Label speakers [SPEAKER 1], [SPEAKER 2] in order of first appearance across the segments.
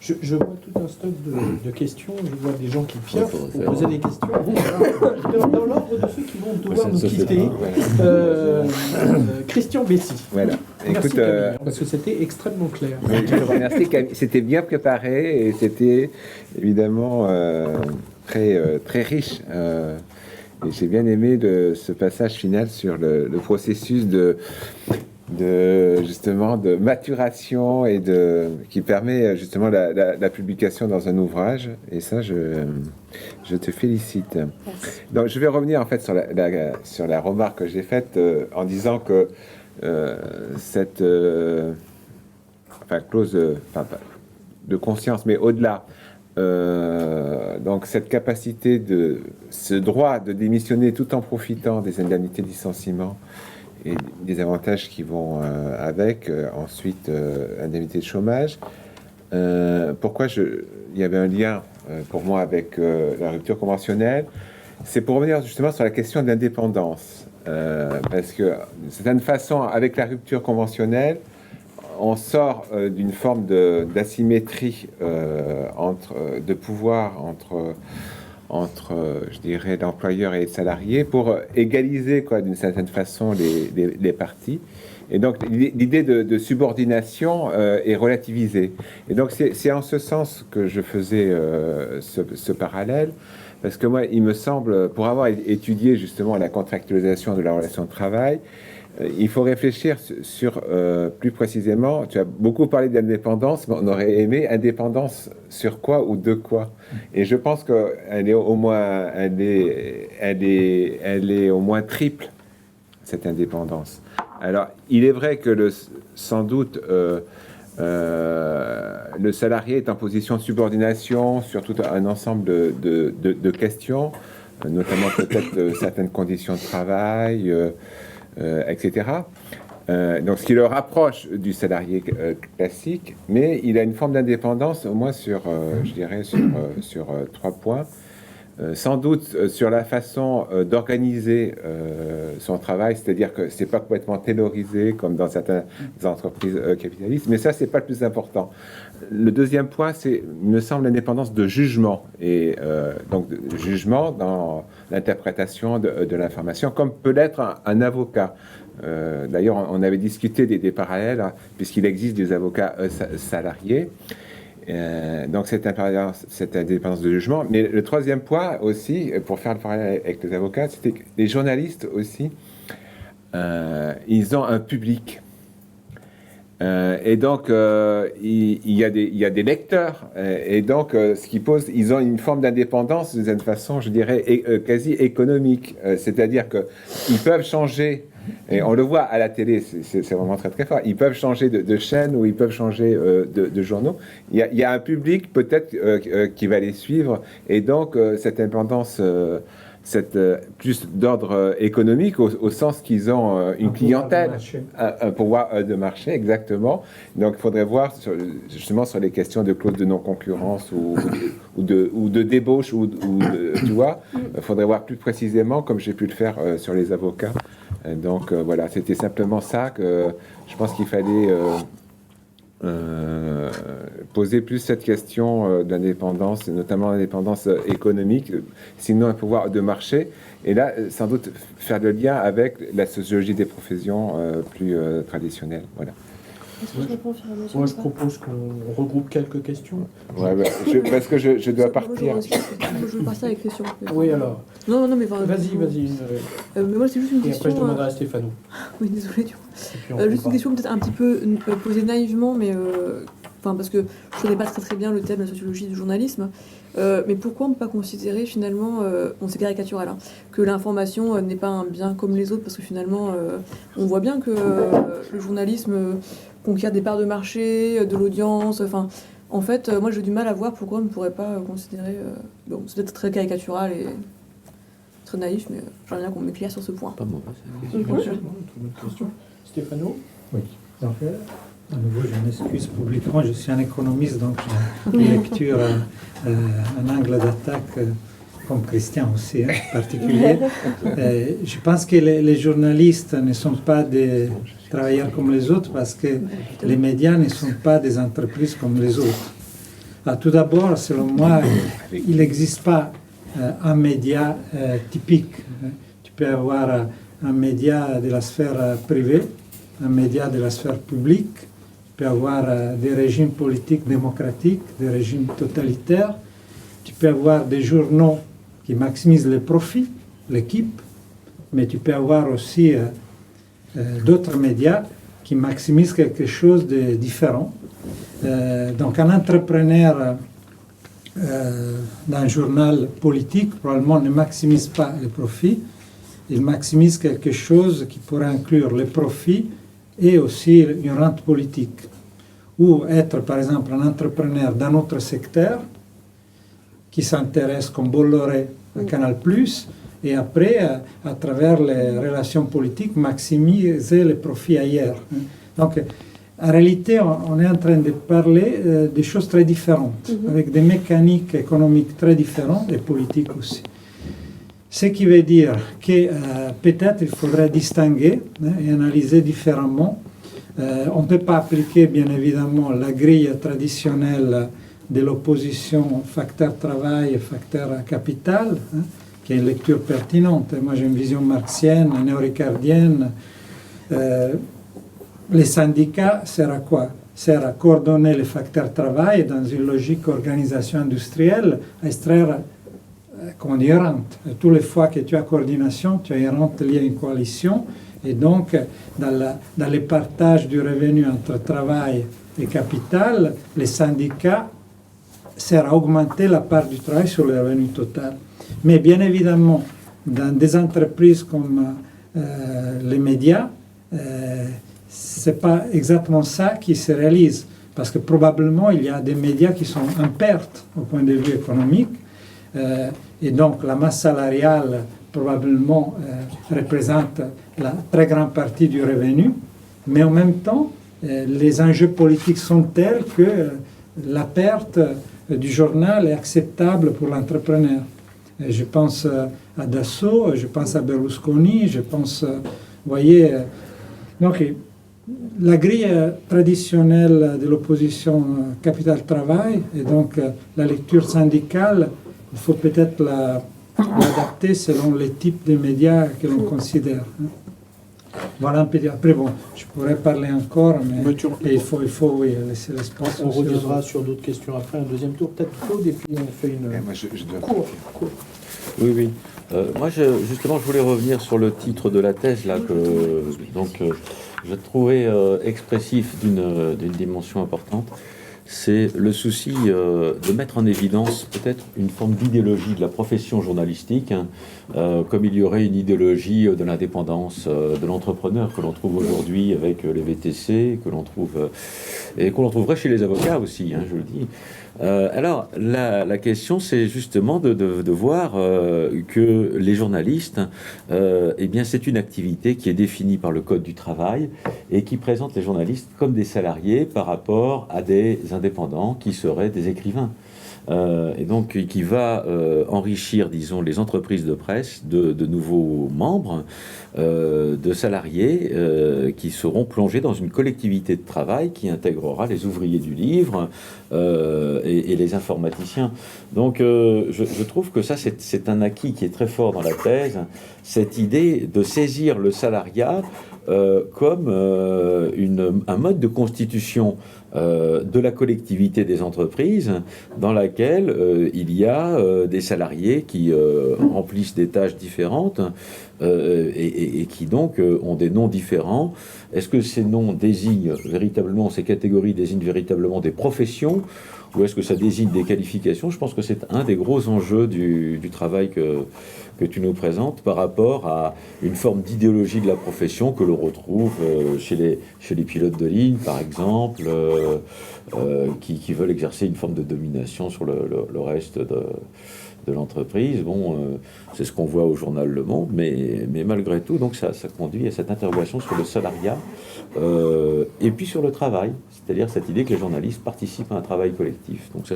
[SPEAKER 1] Je vois tout un stock de questions, je vois des gens qui pioffent pour poser des questions. Dans l'ordre de ceux qui vont devoir nous quitter, Christian Bessy.
[SPEAKER 2] Voilà.
[SPEAKER 1] Merci
[SPEAKER 2] Écoute,
[SPEAKER 1] Camille, parce que c'était extrêmement clair.
[SPEAKER 2] Je te remercie Camille. C'était bien préparé et c'était évidemment très riche. Et j'ai bien aimé ce passage final sur le processus justement de maturation et qui permet justement la publication dans un ouvrage. Et ça, je te félicite. Donc, je vais revenir en fait sur la remarque que j'ai faite en disant que cette clause de conscience, mais au-delà, donc cette capacité ce droit de démissionner tout en profitant des indemnités de licenciement et des avantages qui vont avec, ensuite indemnité de chômage. Pourquoi il y avait un lien pour moi avec la rupture conventionnelle, c'est pour revenir justement sur la question de l'indépendance, parce que d'une certaine façon, avec la rupture conventionnelle, on sort d'une forme d'asymétrie de pouvoir entre je dirais, l'employeur et les salariés pour égaliser, d'une certaine façon, les parties. Et donc, l'idée de subordination est relativisée. Et donc, c'est en ce sens que je faisais ce parallèle, parce que moi, il me semble, pour avoir étudié justement la contractualisation de la relation de travail, il faut réfléchir sur plus précisément, tu as beaucoup parlé d'indépendance, mais on aurait aimé indépendance sur quoi ou de quoi. Et je pense qu'elle est au moins, elle est au moins triple, cette indépendance. Alors, il est vrai que sans doute, le salarié est en position de subordination sur tout un ensemble de questions, notamment peut-être certaines conditions de travail, etc. Donc, ce qui le rapproche du salarié classique, mais il a une forme d'indépendance, au moins je dirais, sur 3 points. Sans doute sur la façon d'organiser son travail, c'est-à-dire que c'est pas complètement taylorisé comme dans certaines entreprises capitalistes, mais ça, c'est pas le plus important. Le deuxième point, c'est, il me semble, l'indépendance de jugement, et donc de jugement dans l'interprétation de l'information, comme peut l'être un avocat. D'ailleurs, on avait discuté des parallèles, hein, puisqu'il existe des avocats salariés. Donc cette indépendance de jugement. Mais le troisième point aussi, pour faire le parallèle avec les avocats, c'était que les journalistes aussi, ils ont un public. Et donc, il y a des lecteurs. Et donc, ce qui pose, ils ont une forme d'indépendance, d'une certaine façon, je dirais, quasi économique. C'est-à-dire qu'ils peuvent changer, et on le voit à la télé, c'est vraiment très très fort, ils peuvent changer de chaîne ou ils peuvent changer de journaux. Il y a un public peut-être qui va les suivre. Et donc, cette indépendance... plus d'ordre économique au sens qu'ils ont une clientèle, un pouvoir de marché, exactement. Donc il faudrait voir justement sur les questions de clause de non-concurrence ou de débauche, tu vois, il faudrait voir plus précisément, comme j'ai pu le faire sur les avocats. Donc voilà, c'était simplement ça que je pense qu'il fallait... poser plus cette question d'indépendance, notamment l'indépendance économique, sinon un pouvoir de marché, et là, sans doute, faire le lien avec la sociologie des professions plus traditionnelles. Voilà.
[SPEAKER 3] Est-ce que je réponds au fur et à mesure?
[SPEAKER 1] Moi, je propose qu'on regroupe quelques questions.
[SPEAKER 2] Ouais, parce que je dois partir.
[SPEAKER 3] Je veux partir avec Christian.
[SPEAKER 1] Oui, alors.
[SPEAKER 3] Non, mais...
[SPEAKER 1] Vas-y.
[SPEAKER 3] mais moi, c'est juste une
[SPEAKER 1] et
[SPEAKER 3] question...
[SPEAKER 1] après, je demanderai à Stéphano.
[SPEAKER 3] Oui, désolé, du coup. Juste une question peut-être un petit peu posée naïvement, mais... parce que je ne connais pas très bien le thème de la sociologie du journalisme, mais pourquoi on ne peut pas considérer finalement, c'est caricatural, hein, que l'information n'est pas un bien comme les autres, parce que finalement, on voit bien que le journalisme conquiert des parts de marché, de l'audience, en fait, moi j'ai du mal à voir pourquoi on ne pourrait pas considérer... bon, c'est peut-être très caricatural et très naïf, mais j'aimerais bien qu'on m'éclaire sur ce point.
[SPEAKER 4] Pas moi,
[SPEAKER 1] Bien sûr, toute autre question. Stéphano?
[SPEAKER 5] Oui, donc à nouveau, je m'excuse publiquement, je suis un économiste, donc j'ai une lecture, un angle d'attaque, comme Christian aussi, particulier. Je pense que les journalistes ne sont pas des travailleurs comme les autres, parce que les médias ne sont pas des entreprises comme les autres. Tout d'abord, selon moi, il n'existe pas un média typique. Tu peux avoir un média de la sphère privée, un média de la sphère publique, tu peux avoir des régimes politiques démocratiques, des régimes totalitaires, tu peux avoir des journaux qui maximisent les profits, l'équipe, mais tu peux avoir aussi d'autres médias qui maximisent quelque chose de différent. Donc un entrepreneur d'un journal politique probablement ne maximise pas les profits, il maximise quelque chose qui pourrait inclure les profits et aussi une rente politique. Ou être par exemple un entrepreneur d'un autre secteur qui s'intéresse comme Bolloré à Canal+, et après, à travers les relations politiques, maximiser les profits ailleurs. Donc, en réalité, on est en train de parler de choses très différentes, avec des mécaniques économiques très différentes et politiques aussi. Ce qui veut dire que peut-être il faudrait distinguer et analyser différemment. On ne peut pas appliquer, bien évidemment, la grille traditionnelle de l'opposition facteur travail et facteur capital, qui est une lecture pertinente. Moi, j'ai une vision marxienne, néo-ricardienne. Les syndicats servent à quoi? Servent à coordonner les facteurs travail dans une logique organisation industrielle, à extraire, comment on dit, rente. Toutes les fois que tu as coordination, tu as une rente liée à une coalition. Et donc, dans le partage du revenu entre travail et capital, les syndicats servent à augmenter la part du travail sur le revenu total. Mais bien évidemment, dans des entreprises comme les médias, ce n'est pas exactement ça qui se réalise. Parce que probablement, il y a des médias qui sont en perte au point de vue économique. Et donc, la masse salariale, probablement, représente la très grande partie du revenu. Mais en même temps, les enjeux politiques sont tels que la perte du journal est acceptable pour l'entrepreneur. Je pense à Dassault, je pense à Berlusconi, je pense, vous voyez, donc la grille traditionnelle de l'opposition capital-travail et donc la lecture syndicale, il faut peut-être l'adapter selon les types de médias que l'on considère. Voilà un peu. Après, bon, je pourrais parler encore, mais il faut oui, laisser l'espace.
[SPEAKER 1] On reviendra sur d'autres questions après, un deuxième tour, peut-être Claude, et puis on fait une
[SPEAKER 2] moi, je dois
[SPEAKER 1] court.
[SPEAKER 4] Oui. Moi, justement, je voulais revenir sur le titre de la thèse, là, que je trouvais expressif d'une dimension importante. C'est le souci de mettre en évidence peut-être une forme d'idéologie de la profession journalistique, comme il y aurait une idéologie de l'indépendance de l'entrepreneur que l'on trouve aujourd'hui avec les VTC, que l'on trouve et qu'on trouverait chez les avocats aussi, je le dis. Alors, la question, c'est justement de voir que les journalistes, eh bien, c'est une activité qui est définie par le Code du travail et qui présente les journalistes comme des salariés par rapport à des indépendants qui seraient des écrivains. Et donc qui va enrichir, disons, les entreprises de presse de nouveaux membres, de salariés qui seront plongés dans une collectivité de travail qui intégrera les ouvriers du livre et les informaticiens. Donc je trouve que ça, c'est un acquis qui est très fort dans la thèse, cette idée de saisir le salariat comme un mode de constitution de la collectivité des entreprises dans laquelle il y a des salariés qui remplissent des tâches différentes et qui donc ont des noms différents. Est-ce que ces noms désignent véritablement, ces catégories désignent véritablement des professions ou est-ce que ça désigne des qualifications? Je pense que c'est un des gros enjeux du travail que tu nous présentes par rapport à une forme d'idéologie de la profession que l'on retrouve chez les pilotes de ligne, par exemple, qui veulent exercer une forme de domination sur le reste de l'entreprise. Bon, c'est ce qu'on voit au journal Le Monde, mais malgré tout, donc ça conduit à cette interrogation sur le salariat et puis sur le travail, c'est-à-dire cette idée que les journalistes participent à un travail collectif. Donc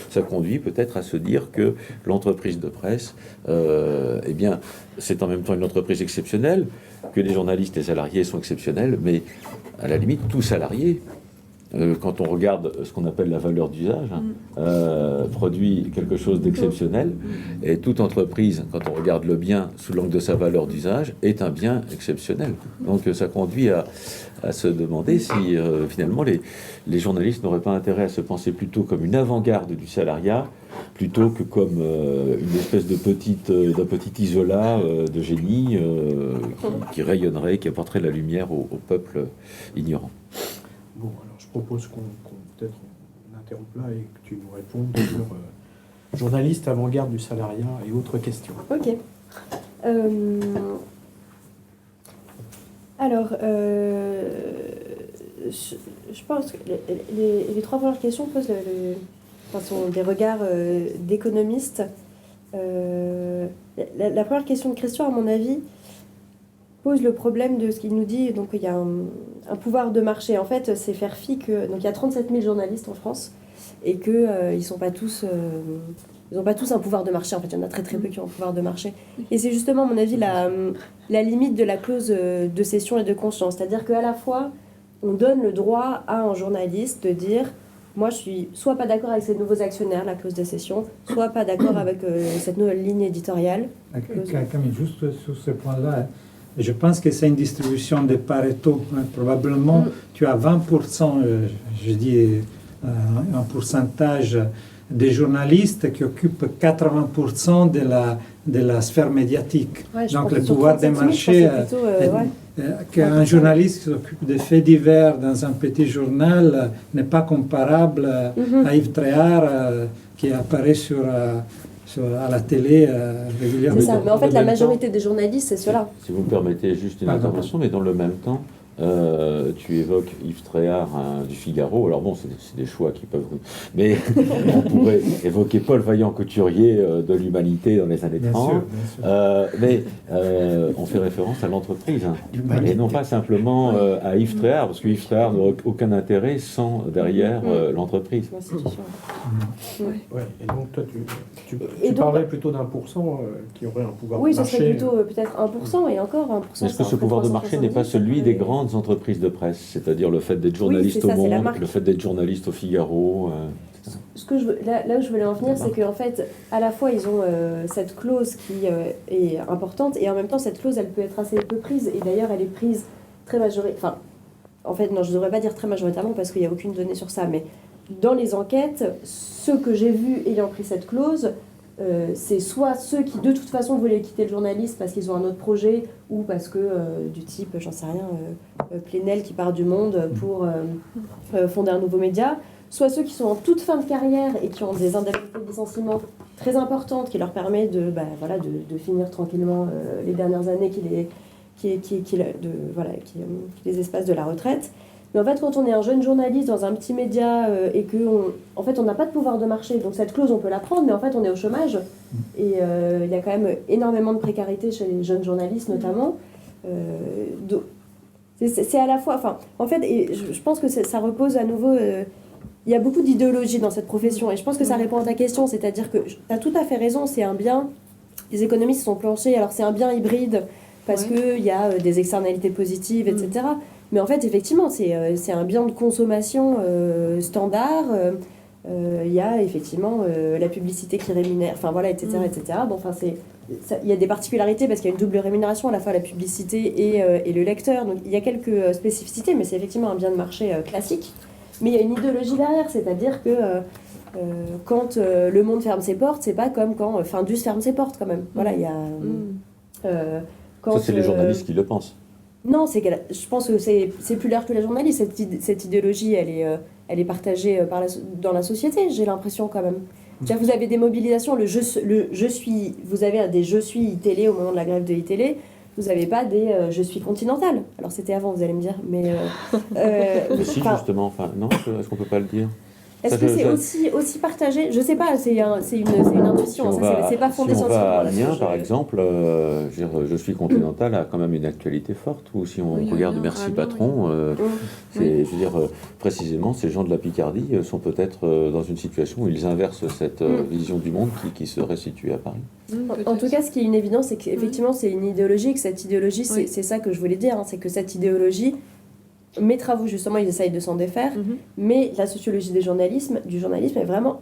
[SPEAKER 4] ça conduit peut-être à se dire que l'entreprise de presse, eh bien, c'est en même temps une entreprise exceptionnelle, que les journalistes et salariés sont exceptionnels, mais à la limite, tout salarié quand on regarde ce qu'on appelle la valeur d'usage, produit quelque chose d'exceptionnel. Et toute entreprise, quand on regarde le bien sous l'angle de sa valeur d'usage, est un bien exceptionnel. Donc ça conduit à se demander si finalement les journalistes n'auraient pas intérêt à se penser plutôt comme une avant-garde du salariat, plutôt que comme une espèce d'un petit isolat de génie qui rayonnerait, qui apporterait la lumière au peuple ignorant.
[SPEAKER 1] Bon, alors je propose qu'on peut-être on interrompe là et que tu nous répondes sur journaliste avant-garde du salariat et autres questions.
[SPEAKER 6] Ok. Alors, je pense que les trois premières questions posent sont des regards d'économistes. La première question de Christian, à mon avis, pose le problème de ce qu'il nous dit. Donc, il y a un pouvoir de marché. En fait, c'est faire fi que... Donc, il y a 37 000 journalistes en France et qu'ils ils sont pas tous... ils n'ont pas tous un pouvoir de marché. En fait, il y en a très très peu qui ont un pouvoir de marché. Et c'est justement, à mon avis, la limite de la clause de cession et de conscience. C'est-à-dire qu'à la fois, on donne le droit à un journaliste de dire « Moi, je suis soit pas d'accord avec ces nouveaux actionnaires, la clause de cession, soit pas d'accord avec cette nouvelle ligne éditoriale. »
[SPEAKER 5] Camille, juste sur ce point-là, je pense que c'est une distribution de Pareto. Probablement, tu as 20%, je dis un pourcentage des journalistes qui occupent 80% de la sphère médiatique.
[SPEAKER 6] Ouais,
[SPEAKER 5] donc le pouvoir des marchés, qu'un journaliste qui s'occupe des faits divers dans un petit journal n'est pas comparable à Yves Tréhard qui apparaît à la télé régulièrement.
[SPEAKER 6] C'est ça, mais en fait la majorité des journalistes c'est cela.
[SPEAKER 4] Si vous me permettez juste une intervention, mais dans le même temps, tu évoques Yves Tréhard du Figaro. Alors bon, c'est des choix qui peuvent... Mais on pourrait évoquer Paul Vaillant-Couturier de l'Humanité dans les années 30. Mais on fait référence à l'entreprise. Et non pas simplement à Yves Tréhard, parce que Yves Tréhard n'aurait aucun intérêt sans derrière l'entreprise.
[SPEAKER 1] Ouais, et donc toi, tu parlerais plutôt d'1% qui aurait un pouvoir de marché.
[SPEAKER 6] Oui, ce serait plutôt peut-être 1%, et encore 1%.
[SPEAKER 4] Est-ce que ce pouvoir de marché n'est pas celui des grandes entreprises de presse, c'est-à-dire le fait d'être journaliste au Monde, le fait d'être journaliste au Figaro
[SPEAKER 6] Là où je voulais en venir, c'est qu'en fait, à la fois, ils ont cette clause qui est importante, et en même temps, cette clause, elle peut être assez peu prise, et d'ailleurs, elle est prise très majoritairement. Enfin, en fait, non, je ne devrais pas dire très majoritairement, parce qu'il n'y a aucune donnée sur ça, mais dans les enquêtes, ceux que j'ai vus ayant pris cette clause, c'est soit ceux qui de toute façon voulaient quitter le journalisme parce qu'ils ont un autre projet ou parce que du type, j'en sais rien, Plenel qui part du Monde pour fonder un nouveau média, soit ceux qui sont en toute fin de carrière et qui ont des indemnités de licenciement très importantes qui leur permettent de finir tranquillement les dernières années qui les espacent de la retraite. Mais en fait, quand on est un jeune journaliste dans un petit média et on n'a pas de pouvoir de marché, donc cette clause, on peut la prendre, mais en fait, on est au chômage. Et il y a quand même énormément de précarité chez les jeunes journalistes, notamment. C'est à la fois... Enfin, en fait, et je pense que ça repose à nouveau... il y a beaucoup d'idéologie dans cette profession, et je pense que ça répond à ta question, c'est-à-dire que tu as tout à fait raison, c'est un bien... Les économistes sont planchés, alors c'est un bien hybride, parce qu'il y a des externalités positives, etc., mais en fait, effectivement, c'est un bien de consommation standard. Il y a effectivement la publicité qui rémunère, enfin voilà, etc. etc. Bon, enfin, il y a des particularités parce qu'il y a une double rémunération, à la fois la publicité et le lecteur. Donc il y a quelques spécificités, mais c'est effectivement un bien de marché classique. Mais il y a une idéologie derrière, c'est-à-dire que quand Le Monde ferme ses portes, c'est pas comme quand Findus ferme ses portes quand même. Voilà, il y a...
[SPEAKER 4] Ça, c'est les journalistes qui le pensent.
[SPEAKER 6] Non, je pense que c'est plus large que la journaliste. Cette idéologie, elle est partagée dans la société, j'ai l'impression quand même. C'est-à-dire que vous avez des mobilisations, vous avez des je suis télé au moment de la grève de télé, vous n'avez pas des je suis Continental. Alors c'était avant, vous allez me dire, mais...
[SPEAKER 4] si, justement, enfin, non, est-ce qu'on peut pas le dire?
[SPEAKER 6] Est-ce que c'est aussi partagé? Je sais pas, c'est une intuition, c'est pas fondé
[SPEAKER 4] sur... Si on va à
[SPEAKER 6] scientifiquement.
[SPEAKER 4] Amiens, par exemple, je suis Continental a quand même une actualité forte, ou si on regarde Merci Patron, je veux dire, précisément, ces gens de la Picardie sont peut-être dans une situation où ils inversent cette vision du monde qui serait située à Paris.
[SPEAKER 6] En tout cas, ce qui est une évidence, c'est qu'effectivement, c'est une idéologie, que cette idéologie, c'est ça que je voulais dire, hein, c'est que cette idéologie... mes travaux, justement, ils essayent de s'en défaire, mais la sociologie du journalisme est vraiment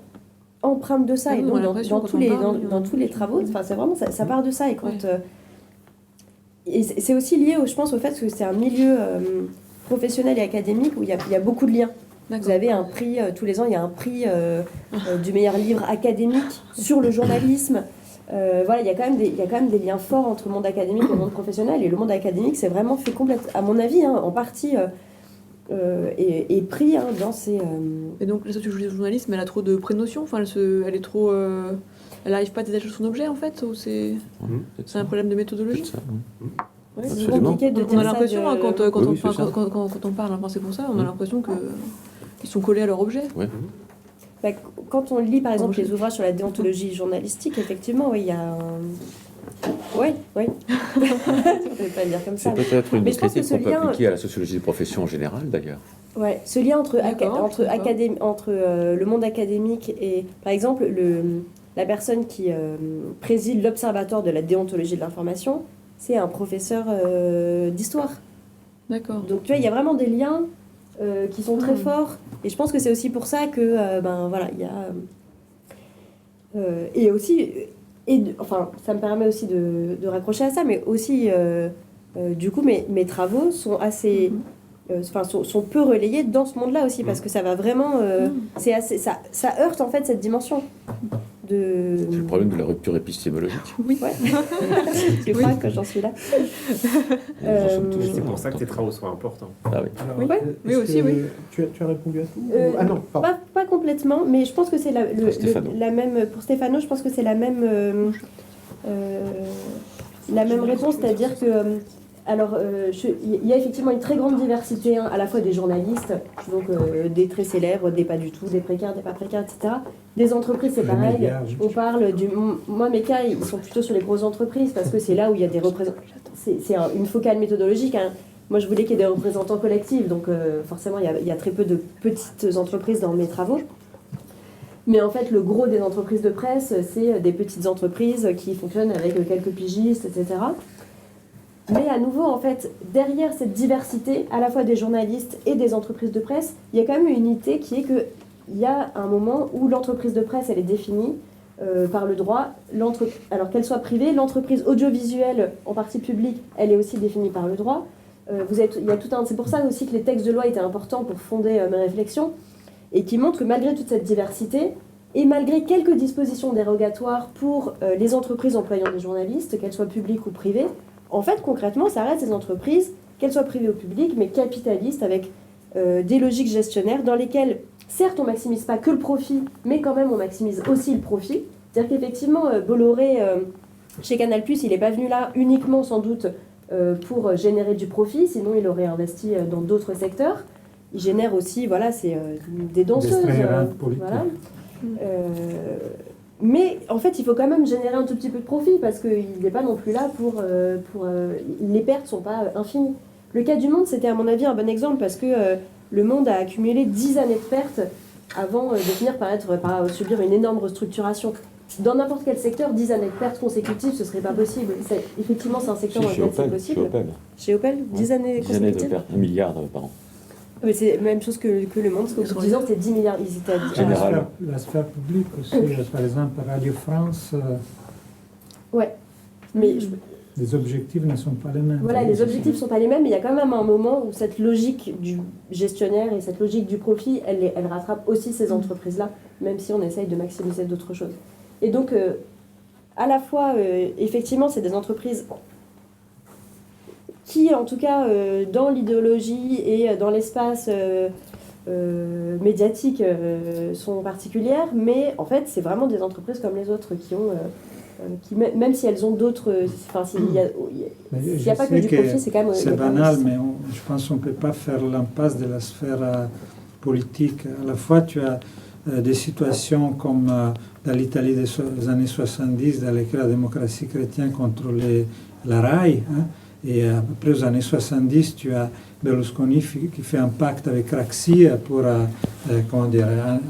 [SPEAKER 6] empreinte de ça. Et donc, dans tous les travaux, c'est vraiment, ça part de ça. Et quand... et c'est aussi lié, je pense, au fait que c'est un milieu professionnel et académique où il y a beaucoup de liens. Vous avez un prix, tous les ans, il y a un prix du meilleur livre académique sur le journalisme. Voilà, il y a quand même des liens forts entre le monde académique et le monde professionnel. Et le monde académique, c'est vraiment fait complètement, à mon avis, en partie, et pris dans ces...
[SPEAKER 3] Et donc, la sociologie du journalisme, elle a trop de prénotions, enfin, elle est trop... Elle n'arrive pas à détacher son objet, en fait, ou c'est un problème de méthodologie?
[SPEAKER 6] C'est compliqué de dire ça.
[SPEAKER 3] On a l'impression, quand on parle, c'est pour ça, on a l'impression qu'ils sont collés à leur objet.
[SPEAKER 6] Quand on lit, par exemple, les ouvrages sur la déontologie journalistique, effectivement, il y a un... Oui. On ne peut pas le dire comme ça.
[SPEAKER 4] C'est peut-être une critique qu'on peut appliquer à la sociologie des professions en général, d'ailleurs.
[SPEAKER 6] Ouais, ce lien entre le monde académique et, par exemple, la personne qui préside l'Observatoire de la déontologie de l'information, c'est un professeur d'histoire.
[SPEAKER 3] D'accord.
[SPEAKER 6] Donc, tu vois, il y a vraiment des liens qui sont très forts. Et je pense que c'est aussi pour ça que, il y a... et aussi... ça me permet aussi de raccrocher à ça, mais aussi, du coup, mes travaux sont assez... sont peu relayés dans ce monde-là aussi, parce que ça va vraiment... ça heurte, en fait, cette dimension.
[SPEAKER 4] C'est le problème de la rupture épistémologique.
[SPEAKER 6] Oui. Tu crois que j'en suis là.
[SPEAKER 7] C'est pour ça que tes travaux sont importants.
[SPEAKER 4] Ah oui.
[SPEAKER 1] Alors,
[SPEAKER 3] oui aussi, oui.
[SPEAKER 1] Tu as répondu à tout Ah non, pardon.
[SPEAKER 6] Pas complètement, mais je pense que c'est la même... Pour Stéphano, je pense que c'est la même réponse, c'est-à-dire que... Alors, il y a effectivement une très grande diversité, à la fois des journalistes, donc des très célèbres, des pas du tout, des précaires, des pas précaires, etc. Des entreprises, c'est pareil. On parle du... Moi, mes cas, ils sont plutôt sur les grosses entreprises, parce que c'est là où il y a des représentants... C'est une focale méthodologique. Moi, je voulais qu'il y ait des représentants collectifs, donc forcément, il y a très peu de petites entreprises dans mes travaux. Mais en fait, le gros des entreprises de presse, c'est des petites entreprises qui fonctionnent avec quelques pigistes, etc. Mais à nouveau, en fait, derrière cette diversité, à la fois des journalistes et des entreprises de presse, il y a quand même une unité qui est qu'il y a un moment où l'entreprise de presse, elle est définie par le droit. Alors qu'elle soit privée, l'entreprise audiovisuelle, en partie publique, elle est aussi définie par le droit. C'est pour ça aussi que les textes de loi étaient importants pour fonder mes réflexions, et qui montrent que malgré toute cette diversité, et malgré quelques dispositions dérogatoires pour les entreprises employant des journalistes, qu'elles soient publiques ou privées, en fait, concrètement, ça reste des entreprises, qu'elles soient privées ou publiques, mais capitalistes, avec des logiques gestionnaires dans lesquelles, certes, on ne maximise pas que le profit, mais quand même, on maximise aussi le profit. C'est-à-dire qu'effectivement, Bolloré, chez Canal+, il n'est pas venu là uniquement, sans doute, pour générer du profit, sinon il aurait investi dans d'autres secteurs. Il génère aussi, des danseuses. Mais en fait, il faut quand même générer un tout petit peu de profit parce qu'il n'est pas non plus là pour les pertes ne sont pas infinies. Le cas du Monde, c'était à mon avis un bon exemple parce que le Monde a accumulé 10 années de pertes avant de finir par subir une énorme restructuration. Dans n'importe quel secteur, 10 années de pertes consécutives, ce ne serait pas possible. Effectivement, c'est un secteur dans lequel c'est possible. Chez Opel, 10 années consécutives.
[SPEAKER 4] 10 années de pertes, 1 milliard par an.
[SPEAKER 6] Mais c'est la même chose que le Monde, parce qu'au bout de 10 ans, c'était 10 milliards. Ils étaient à 10
[SPEAKER 4] Général.
[SPEAKER 5] La sphère publique aussi, par exemple, Radio France.
[SPEAKER 6] Ouais. Mais
[SPEAKER 5] les objectifs ne sont pas les mêmes.
[SPEAKER 6] Voilà, les objectifs ne sont pas les mêmes, mais il y a quand même un moment où cette logique du gestionnaire et cette logique du profit, elle rattrape aussi ces entreprises-là, même si on essaye de maximiser d'autres choses. Et donc, à la fois, effectivement, c'est des entreprises qui, en tout cas, dans l'idéologie et dans l'espace médiatique, sont particulières, mais en fait, c'est vraiment des entreprises comme les autres qui ont... même si elles ont d'autres... s'il n'y a pas que du profit, c'est quand même...
[SPEAKER 5] C'est banal, mais je pense qu'on ne peut pas faire l'impasse de la sphère politique. À la fois, tu as des situations comme dans l'Italie des années 70, dans lesquelles la démocratie chrétienne contrôlait la RAI, et après aux années 70, tu as Berlusconi qui fait un pacte avec Craxi pour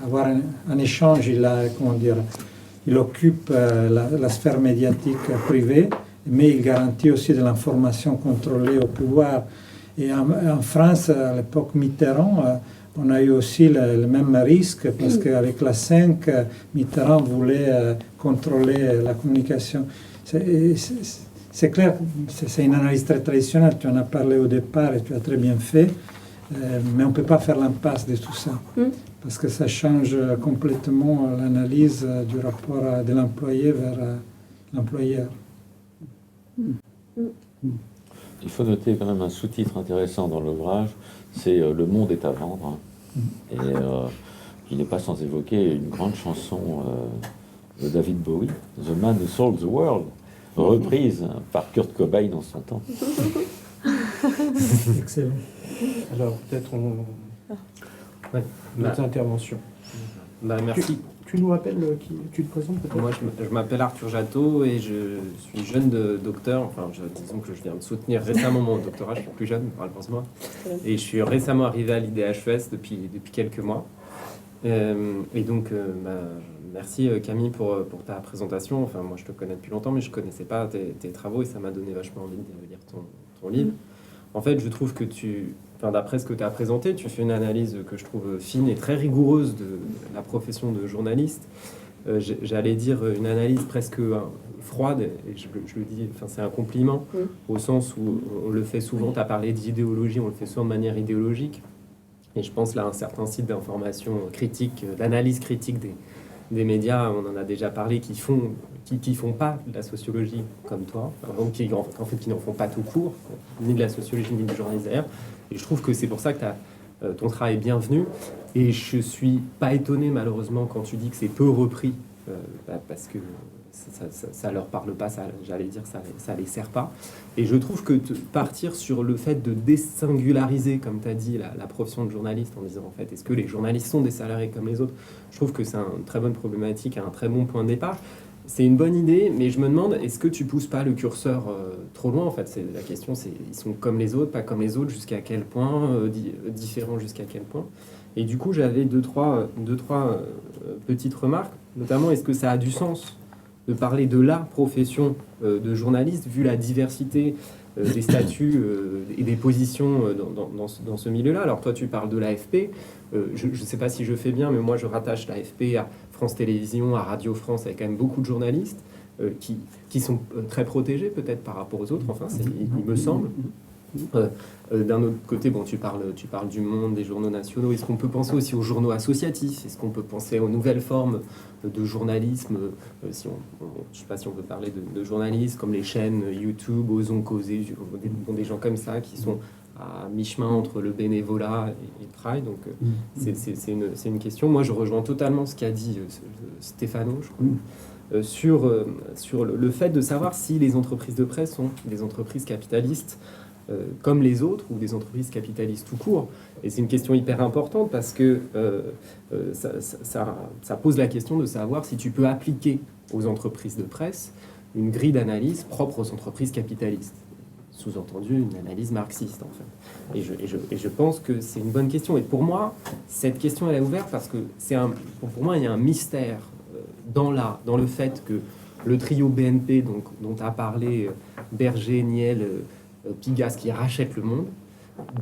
[SPEAKER 5] avoir un échange. Il occupe la sphère médiatique privée, mais il garantit aussi de l'information contrôlée au pouvoir. Et en France, à l'époque Mitterrand, on a eu aussi le même risque parce qu'avec la 5, Mitterrand voulait contrôler la communication. C'est clair, c'est une analyse très traditionnelle, tu en as parlé au départ et tu as très bien fait, mais on ne peut pas faire l'impasse de tout ça, parce que ça change complètement l'analyse du rapport de l'employé vers l'employeur.
[SPEAKER 4] Il faut noter quand même un sous-titre intéressant dans l'ouvrage, c'est « Le monde est à vendre ». Et qui n'est pas sans évoquer une grande chanson de David Bowie, « The Man Who Sold the World », reprise par Kurt Cobain en son temps.
[SPEAKER 5] Excellent.
[SPEAKER 1] Alors, peut-être notre intervention.
[SPEAKER 7] Merci.
[SPEAKER 1] Tu nous rappelles qui tu te présentes peut-être?
[SPEAKER 7] Moi, je m'appelle Arthur Jattot et je suis jeune docteur. Enfin, disons que je viens de soutenir récemment mon doctorat. Je suis plus jeune, malheureusement. Et je suis récemment arrivé à l'IDHES depuis quelques mois. Et donc, merci Camille pour ta présentation. Enfin, moi, je te connais depuis longtemps, mais je ne connaissais pas tes travaux et ça m'a donné vachement envie de lire ton livre. En fait, je trouve que d'après ce que tu as présenté, tu fais une analyse que je trouve fine et très rigoureuse de la profession de journaliste. J'allais dire une analyse presque froide, et je le dis, c'est un compliment, au sens où on le fait souvent, tu as parlé d'idéologie, on le fait souvent de manière idéologique. Et je pense là à un certain site d'information critique, d'analyse critique des médias, on en a déjà parlé, qui font pas de la sociologie comme toi, qui n'en font pas tout court, ni de la sociologie ni du journalisme d'ailleurs. Et je trouve que c'est pour ça que ton travail est bienvenu. Et je suis pas étonné malheureusement quand tu dis que c'est peu repris, parce que ça leur parle pas, j'allais dire ça les sert pas. Et je trouve que partir sur le fait de désingulariser, comme tu as dit, la profession de journaliste, en disant en fait, est-ce que les journalistes sont des salariés comme les autres, je trouve que c'est une très bonne problématique, un très bon point de départ. C'est une bonne idée, mais je me demande, est-ce que tu pousses pas le curseur trop loin? En fait, la question, c'est ils sont comme les autres, pas comme les autres, jusqu'à quel point, différents jusqu'à quel point. Et du coup, j'avais deux, trois petites remarques, notamment, est-ce que ça a du sens de parler de la profession de journaliste, vu la diversité des statuts et des positions dans ce milieu-là? Alors toi, tu parles de l'AFP. Je ne sais pas si je fais bien, mais moi, je rattache l'AFP à France Télévisions, à Radio France, avec quand même beaucoup de journalistes qui sont très protégés peut-être par rapport aux autres. Enfin, il me semble. D'un autre côté, tu parles du Monde, des journaux nationaux. Est-ce qu'on peut penser aussi aux journaux associatifs? Est-ce qu'on peut penser aux nouvelles formes de journalisme? Je ne sais pas si on peut parler de journalisme, comme les chaînes YouTube, Osons Causer, des gens comme ça qui sont à mi-chemin entre le bénévolat et le travail. Donc, c'est une question. Moi, je rejoins totalement ce qu'a dit Stéphano, je crois, sur le fait de savoir si les entreprises de presse sont des entreprises capitalistes comme les autres, ou des entreprises capitalistes tout court. Et c'est une question hyper importante parce que ça pose la question de savoir si tu peux appliquer aux entreprises de presse une grille d'analyse propre aux entreprises capitalistes. Sous-entendu, une analyse marxiste, en fait. Et je pense que c'est une bonne question. Et pour moi, cette question, elle est ouverte parce que pour moi, il y a un mystère dans le fait que le trio BNP, dont a parlé Berger, Niel, Pigasse, qui rachète Le Monde,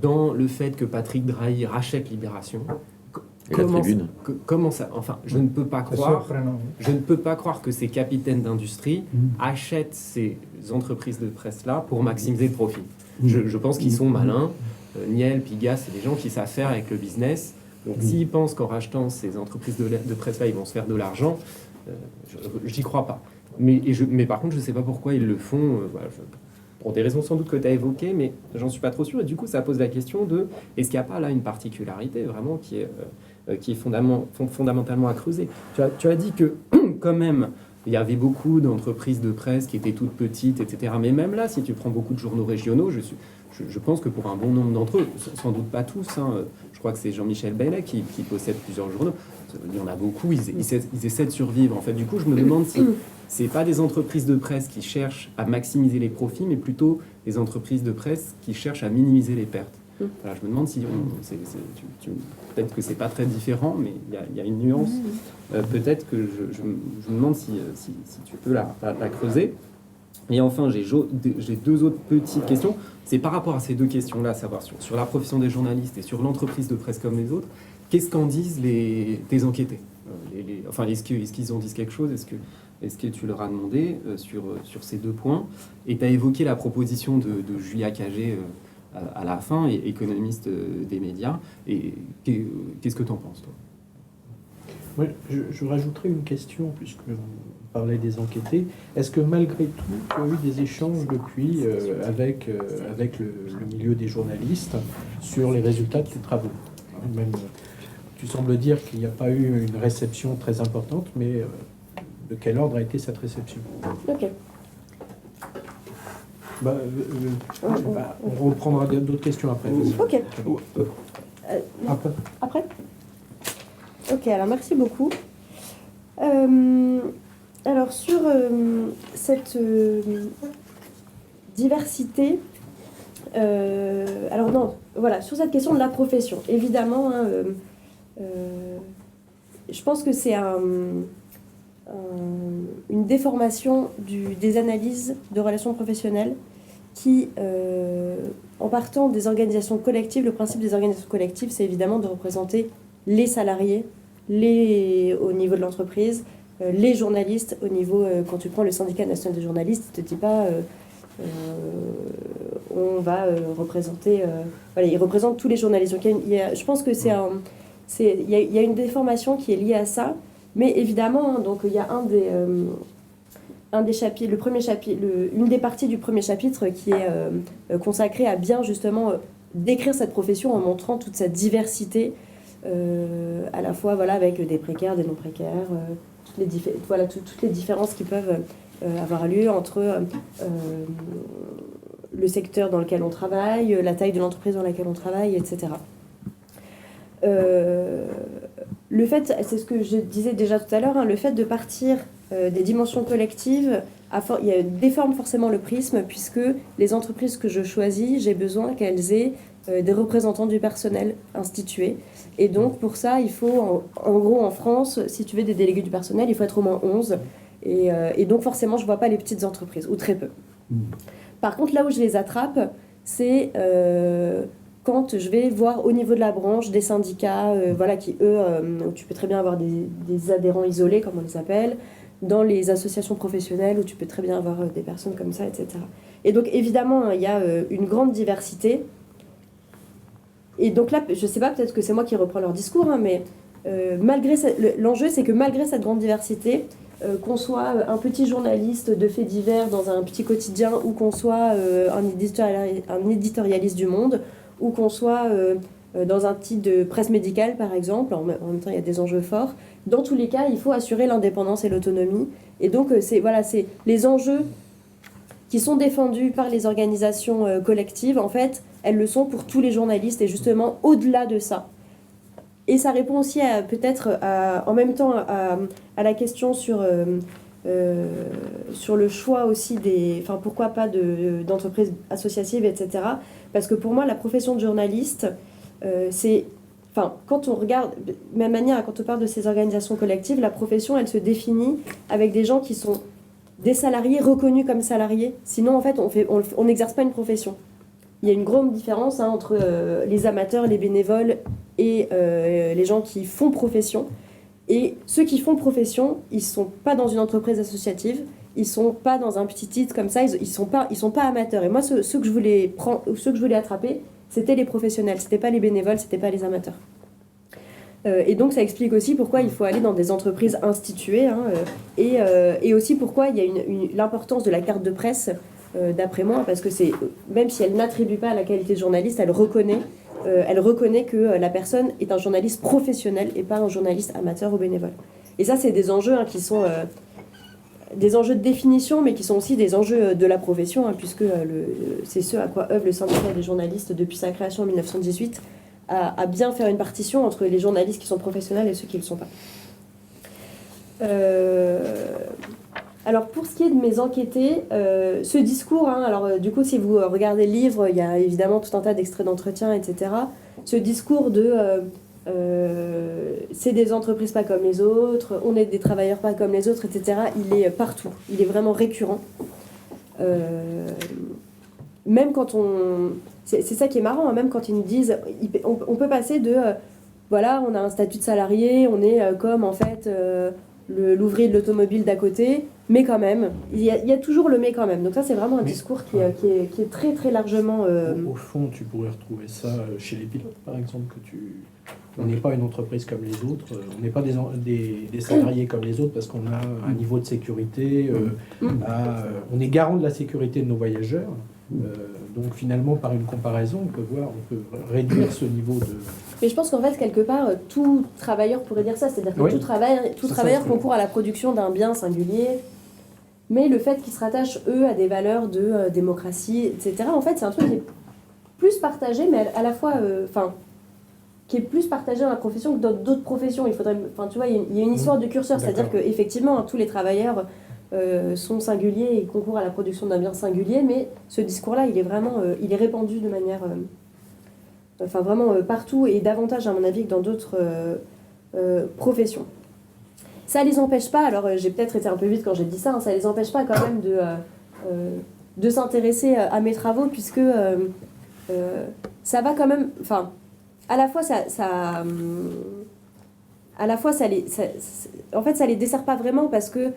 [SPEAKER 7] dans le fait que Patrick Drahi rachète Libération. Comment ça? Enfin, je ne peux pas croire que ces capitaines d'industrie achètent ces entreprises de presse-là pour maximiser le profit. Je pense qu'ils sont malins. Niel, Pigasse, c'est des gens qui savent faire avec le business. Donc, s'ils pensent qu'en rachetant ces entreprises de presse-là, ils vont se faire de l'argent, j'y crois pas. Mais par contre, je ne sais pas pourquoi ils le font. Pour des raisons sans doute que tu as évoquées, mais j'en suis pas trop sûr. Et du coup, ça pose la question de est-ce qu'il n'y a pas là une particularité vraiment qui est fondamentalement à creuser? Tu as dit que quand même, il y avait beaucoup d'entreprises de presse qui étaient toutes petites, etc. Mais même là, si tu prends beaucoup de journaux régionaux, je pense que pour un bon nombre d'entre eux, sans doute pas tous, je crois que c'est Jean-Michel Beylet qui possède plusieurs journaux. Il y en a beaucoup, ils essaient de survivre. En fait, du coup, je me demande si c'est pas des entreprises de presse qui cherchent à maximiser les profits, mais plutôt des entreprises de presse qui cherchent à minimiser les pertes. Voilà, je me demande si peut-être que c'est pas très différent, mais il y a une nuance. Peut-être que je me demande si tu peux la creuser. Et enfin, j'ai deux autres petites questions. C'est par rapport à ces deux questions-là, à savoir sur la profession des journalistes et sur l'entreprise de presse comme les autres, qu'est-ce qu'en disent tes enquêtés? Enfin, est-ce qu'ils en disent quelque chose? Est-ce que tu leur as demandé sur ces deux points? Et tu as évoqué la proposition de Julia Cagé à la fin, économiste des médias. Et qu'est-ce que tu en penses, toi?
[SPEAKER 1] Ouais, je rajouterais une question, puisqu'on parlait des enquêtés. Est-ce que malgré tout, tu as eu des échanges depuis avec le milieu des journalistes sur les résultats de tes travaux? Même, tu sembles dire qu'il n'y a pas eu une réception très importante, mais de quel ordre a été cette réception?
[SPEAKER 6] Ok.
[SPEAKER 1] On reprendra d'autres questions après.
[SPEAKER 6] Ok.
[SPEAKER 1] Après.
[SPEAKER 6] Après? Ok, alors merci beaucoup. Alors sur cette diversité, alors non, voilà, sur cette question de la profession, évidemment, hein, je pense que c'est une déformation des analyses de relations professionnelles qui, en partant des organisations collectives, le principe des organisations collectives, c'est évidemment de représenter les salariés, au niveau de l'entreprise, les journalistes au niveau, quand tu prends le syndicat national des journalistes, il ne te dit pas on va représenter, voilà, il représente tous les journalistes. Donc je pense que il y a une déformation qui est liée à ça, mais évidemment, donc il y a un des chapitres, le premier chapitre, une des parties du premier chapitre qui est consacrée à bien justement décrire cette profession en montrant toute cette diversité. À la fois voilà, avec des précaires, des non précaires, toutes les différences qui peuvent avoir lieu entre le secteur dans lequel on travaille, la taille de l'entreprise dans laquelle on travaille, etc. Le fait, c'est ce que je disais déjà tout à l'heure, hein, le fait de partir des dimensions collectives déforme forcément le prisme, puisque les entreprises que je choisis, j'ai besoin qu'elles aient des représentants du personnel institués. Et donc, pour ça, il faut, en gros, en France, si tu veux des délégués du personnel, il faut être au moins 11. Et donc, forcément, je ne vois pas les petites entreprises, ou très peu. Par contre, là où je les attrape, c'est quand je vais voir au niveau de la branche des syndicats, voilà, qui, eux, où tu peux très bien avoir des adhérents isolés, comme on les appelle, dans les associations professionnelles, où tu peux très bien avoir des personnes comme ça, etc. Et donc, évidemment, il y a une grande diversité. Et donc là, je ne sais pas, peut-être que c'est moi qui reprends leur discours, hein, mais l'enjeu, c'est que malgré cette grande diversité, qu'on soit un petit journaliste de faits divers dans un petit quotidien, ou qu'on soit un éditorialiste du Monde, ou qu'on soit dans un titre de presse médicale, par exemple, en même temps, il y a des enjeux forts. Dans tous les cas, il faut assurer l'indépendance et l'autonomie. Et donc, c'est les enjeux qui sont défendus par les organisations collectives, en fait, elles le sont pour tous les journalistes, et justement, au-delà de ça. Et ça répond aussi peut-être en même temps à la question sur le choix aussi enfin, pourquoi pas d'entreprises associatives, etc. Parce que pour moi, la profession de journaliste, enfin, quand on regarde, de même manière, quand on parle de ces organisations collectives, la profession, elle se définit avec des gens qui sont des salariés reconnus comme salariés. Sinon, en fait, on n'exerce pas une profession. Il y a une grande différence entre les amateurs, les bénévoles et les gens qui font profession. Et ceux qui font profession, ils ne sont pas dans une entreprise associative, ils ne sont pas dans un petit titre comme ça, ils ne sont pas amateurs. Et moi, ceux que je voulais attraper, c'était les professionnels, ce n'était pas les bénévoles, ce n'était pas les amateurs. Et donc ça explique aussi pourquoi il faut aller dans des entreprises instituées, hein, et aussi pourquoi il y a l'importance de la carte de presse, d'après moi, parce que même si elle n'attribue pas à la qualité de journaliste, elle reconnaît que la personne est un journaliste professionnel et pas un journaliste amateur ou bénévole. Et ça, c'est des enjeux, hein, qui sont des enjeux de définition, mais qui sont aussi des enjeux de la profession, hein, puisque c'est ce à quoi œuvre le syndicat des journalistes depuis sa création en 1918, à bien faire une partition entre les journalistes qui sont professionnels et ceux qui ne le sont pas. Alors pour ce qui est de mes enquêtés, ce discours, hein, alors du coup si vous regardez le livre, il y a évidemment tout un tas d'extraits d'entretien, etc. Ce discours c'est des entreprises pas comme les autres, on est des travailleurs pas comme les autres, etc. Il est partout, il est vraiment récurrent. même quand on... C'est ça qui est marrant, hein, même quand ils nous disent... On peut passer de... voilà, on a un statut de salarié, on est comme en fait l'ouvrier de l'automobile d'à côté, mais quand même, il y a toujours le mais quand même. Donc ça, c'est vraiment un discours qui est très très largement...
[SPEAKER 1] Au fond, tu pourrais retrouver ça chez les pilotes, par exemple, on n'est pas une entreprise comme les autres, on n'est pas des salariés comme les autres parce qu'on a un niveau de sécurité, on est garant de la sécurité de nos voyageurs. Donc finalement, par une comparaison, on peut réduire ce niveau de...
[SPEAKER 6] Mais je pense qu'en fait, quelque part, tout travailleur pourrait dire ça, c'est-à-dire que tout travailleur concourt à la production d'un bien singulier, mais le fait qu'ils se rattachent, eux, à des valeurs de démocratie, etc., en fait, c'est un truc qui est plus partagé, mais à la fois... qui est plus partagé dans la profession que dans d'autres professions. Il faudrait... Enfin, tu vois, il y a une histoire du curseur, c'est-à-dire qu'effectivement, tous les travailleurs... sont singuliers et concourent à la production d'un bien singulier, mais ce discours-là, il est vraiment, il est répandu de manière, vraiment partout et davantage à mon avis que dans d'autres professions. Ça les empêche pas, alors j'ai peut-être été un peu vite quand j'ai dit ça, hein, ça les empêche pas quand même de s'intéresser à mes travaux puisque ça va quand même, enfin, à la fois ça les dessert pas vraiment parce que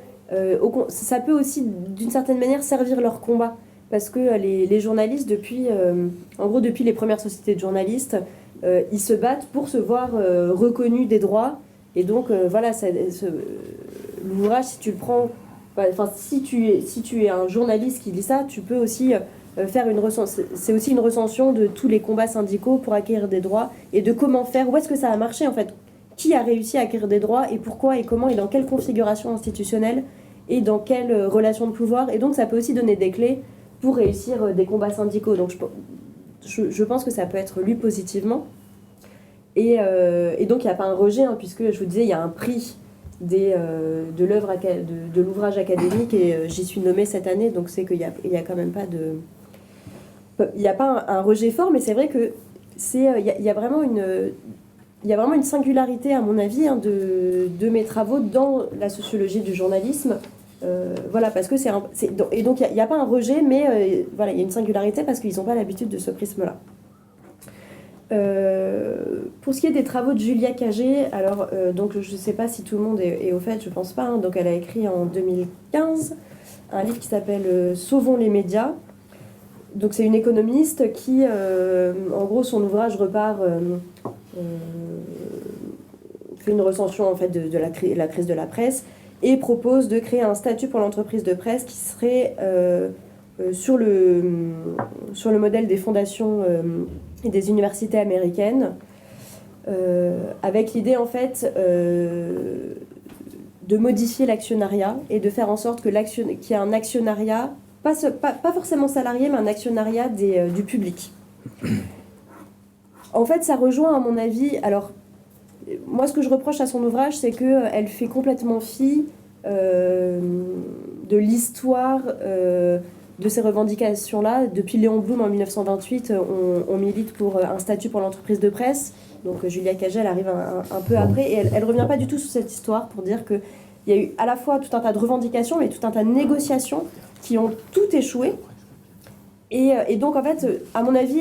[SPEAKER 6] ça peut aussi d'une certaine manière servir leur combat parce que les journalistes depuis les premières sociétés de journalistes ils se battent pour se voir reconnus des droits et donc l'ouvrage si tu le prends si tu es un journaliste qui lit ça tu peux aussi faire c'est aussi une recension de tous les combats syndicaux pour acquérir des droits et de comment faire, où est-ce que ça a marché en fait, qui a réussi à acquérir des droits et pourquoi et comment et dans quelle configuration institutionnelle et dans quelle relation de pouvoir. Et donc ça peut aussi donner des clés pour réussir des combats syndicaux. Donc je pense que ça peut être lu positivement. Et donc il n'y a pas un rejet, hein, puisque je vous disais, il y a un prix de l'ouvrage académique et j'y suis nommée cette année, donc c'est qu'il y a quand même pas de... Il n'y a pas un rejet fort, mais c'est vrai que il y a vraiment une singularité, à mon avis, hein, de mes travaux dans la sociologie du journalisme. Parce que et donc il n'y a pas un rejet, mais il y a une singularité parce qu'ils n'ont pas l'habitude de ce prisme-là. Pour ce qui est des travaux de Julia Cagé, alors donc je ne sais pas si tout le monde est au fait, je pense pas. Hein, donc elle a écrit en 2015 un livre qui s'appelle Sauvons les médias. Donc c'est une économiste qui, en gros, son ouvrage repart, fait une recension en fait de la crise de la presse et propose de créer un statut pour l'entreprise de presse qui serait sur le modèle des fondations et des universités américaines, avec l'idée en fait de modifier l'actionnariat et de faire en sorte qu'il y ait un actionnariat pas forcément salarié, mais un actionnariat du public. En fait, ça rejoint, à mon avis... Alors, moi, ce que je reproche à son ouvrage, c'est qu'elle fait complètement fi de l'histoire de ces revendications-là. Depuis Léon Blum, en 1928, on milite pour un statut pour l'entreprise de presse. Donc, Julia Cagé, elle arrive un peu après. Et elle ne revient pas du tout sur cette histoire pour dire qu'il y a eu à la fois tout un tas de revendications, mais tout un tas de négociations qui ont tout échoué. Et donc, en fait, à mon avis,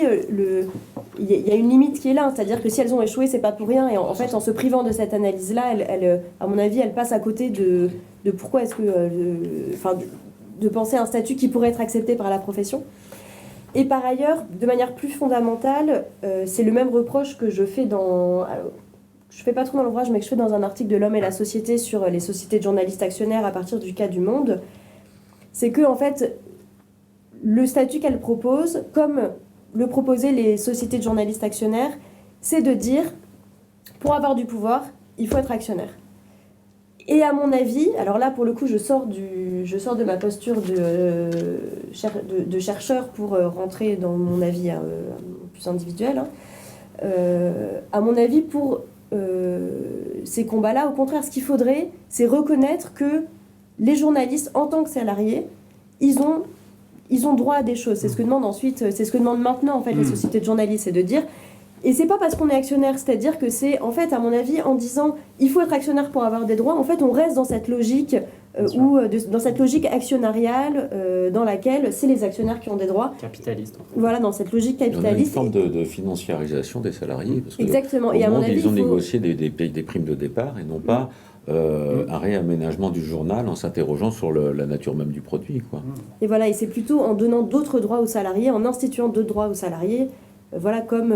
[SPEAKER 6] il y a une limite qui est là. C'est-à-dire que si elles ont échoué, c'est pas pour rien. Et en fait, en se privant de cette analyse-là, à mon avis, elle passe à côté de pourquoi est-ce que... de penser à un statut qui pourrait être accepté par la profession. Et par ailleurs, de manière plus fondamentale, c'est le même reproche que je fais je fais pas trop dans l'ouvrage, mais que je fais dans un article de L'Homme et la Société sur les sociétés de journalistes actionnaires à partir du cas du Monde. C'est que, en fait, le statut qu'elle propose, comme le proposaient les sociétés de journalistes actionnaires, c'est de dire, pour avoir du pouvoir, il faut être actionnaire. Et à mon avis, alors là, pour le coup, je sors de ma posture de chercheur pour rentrer dans mon avis plus individuel. Hein. À mon avis, pour ces combats-là, au contraire, ce qu'il faudrait, c'est reconnaître que les journalistes, en tant que salariés, ils ont droit à des choses. C'est ce que demandent ensuite, c'est ce que demandent maintenant en fait les sociétés de journalistes, c'est de dire Et c'est pas parce qu'on est actionnaire, c'est-à-dire que c'est, en fait, à mon avis, en disant il faut être actionnaire pour avoir des droits, en fait, on reste dans cette logique dans cette logique actionnariale dans laquelle c'est les actionnaires qui ont des droits.
[SPEAKER 7] Capitaliste.
[SPEAKER 6] Voilà, dans cette logique
[SPEAKER 4] Il y
[SPEAKER 6] capitaliste.
[SPEAKER 4] a une forme de financiarisation des salariés. Parce que
[SPEAKER 6] Exactement.
[SPEAKER 4] Et
[SPEAKER 6] à mon avis,
[SPEAKER 4] ils ont
[SPEAKER 6] il faut...
[SPEAKER 4] négocié des primes de départ et non pas un réaménagement du journal en s'interrogeant sur la nature même du produit, quoi.
[SPEAKER 6] Et voilà, et c'est plutôt en donnant d'autres droits aux salariés, en instituant d'autres droits aux salariés, voilà, comme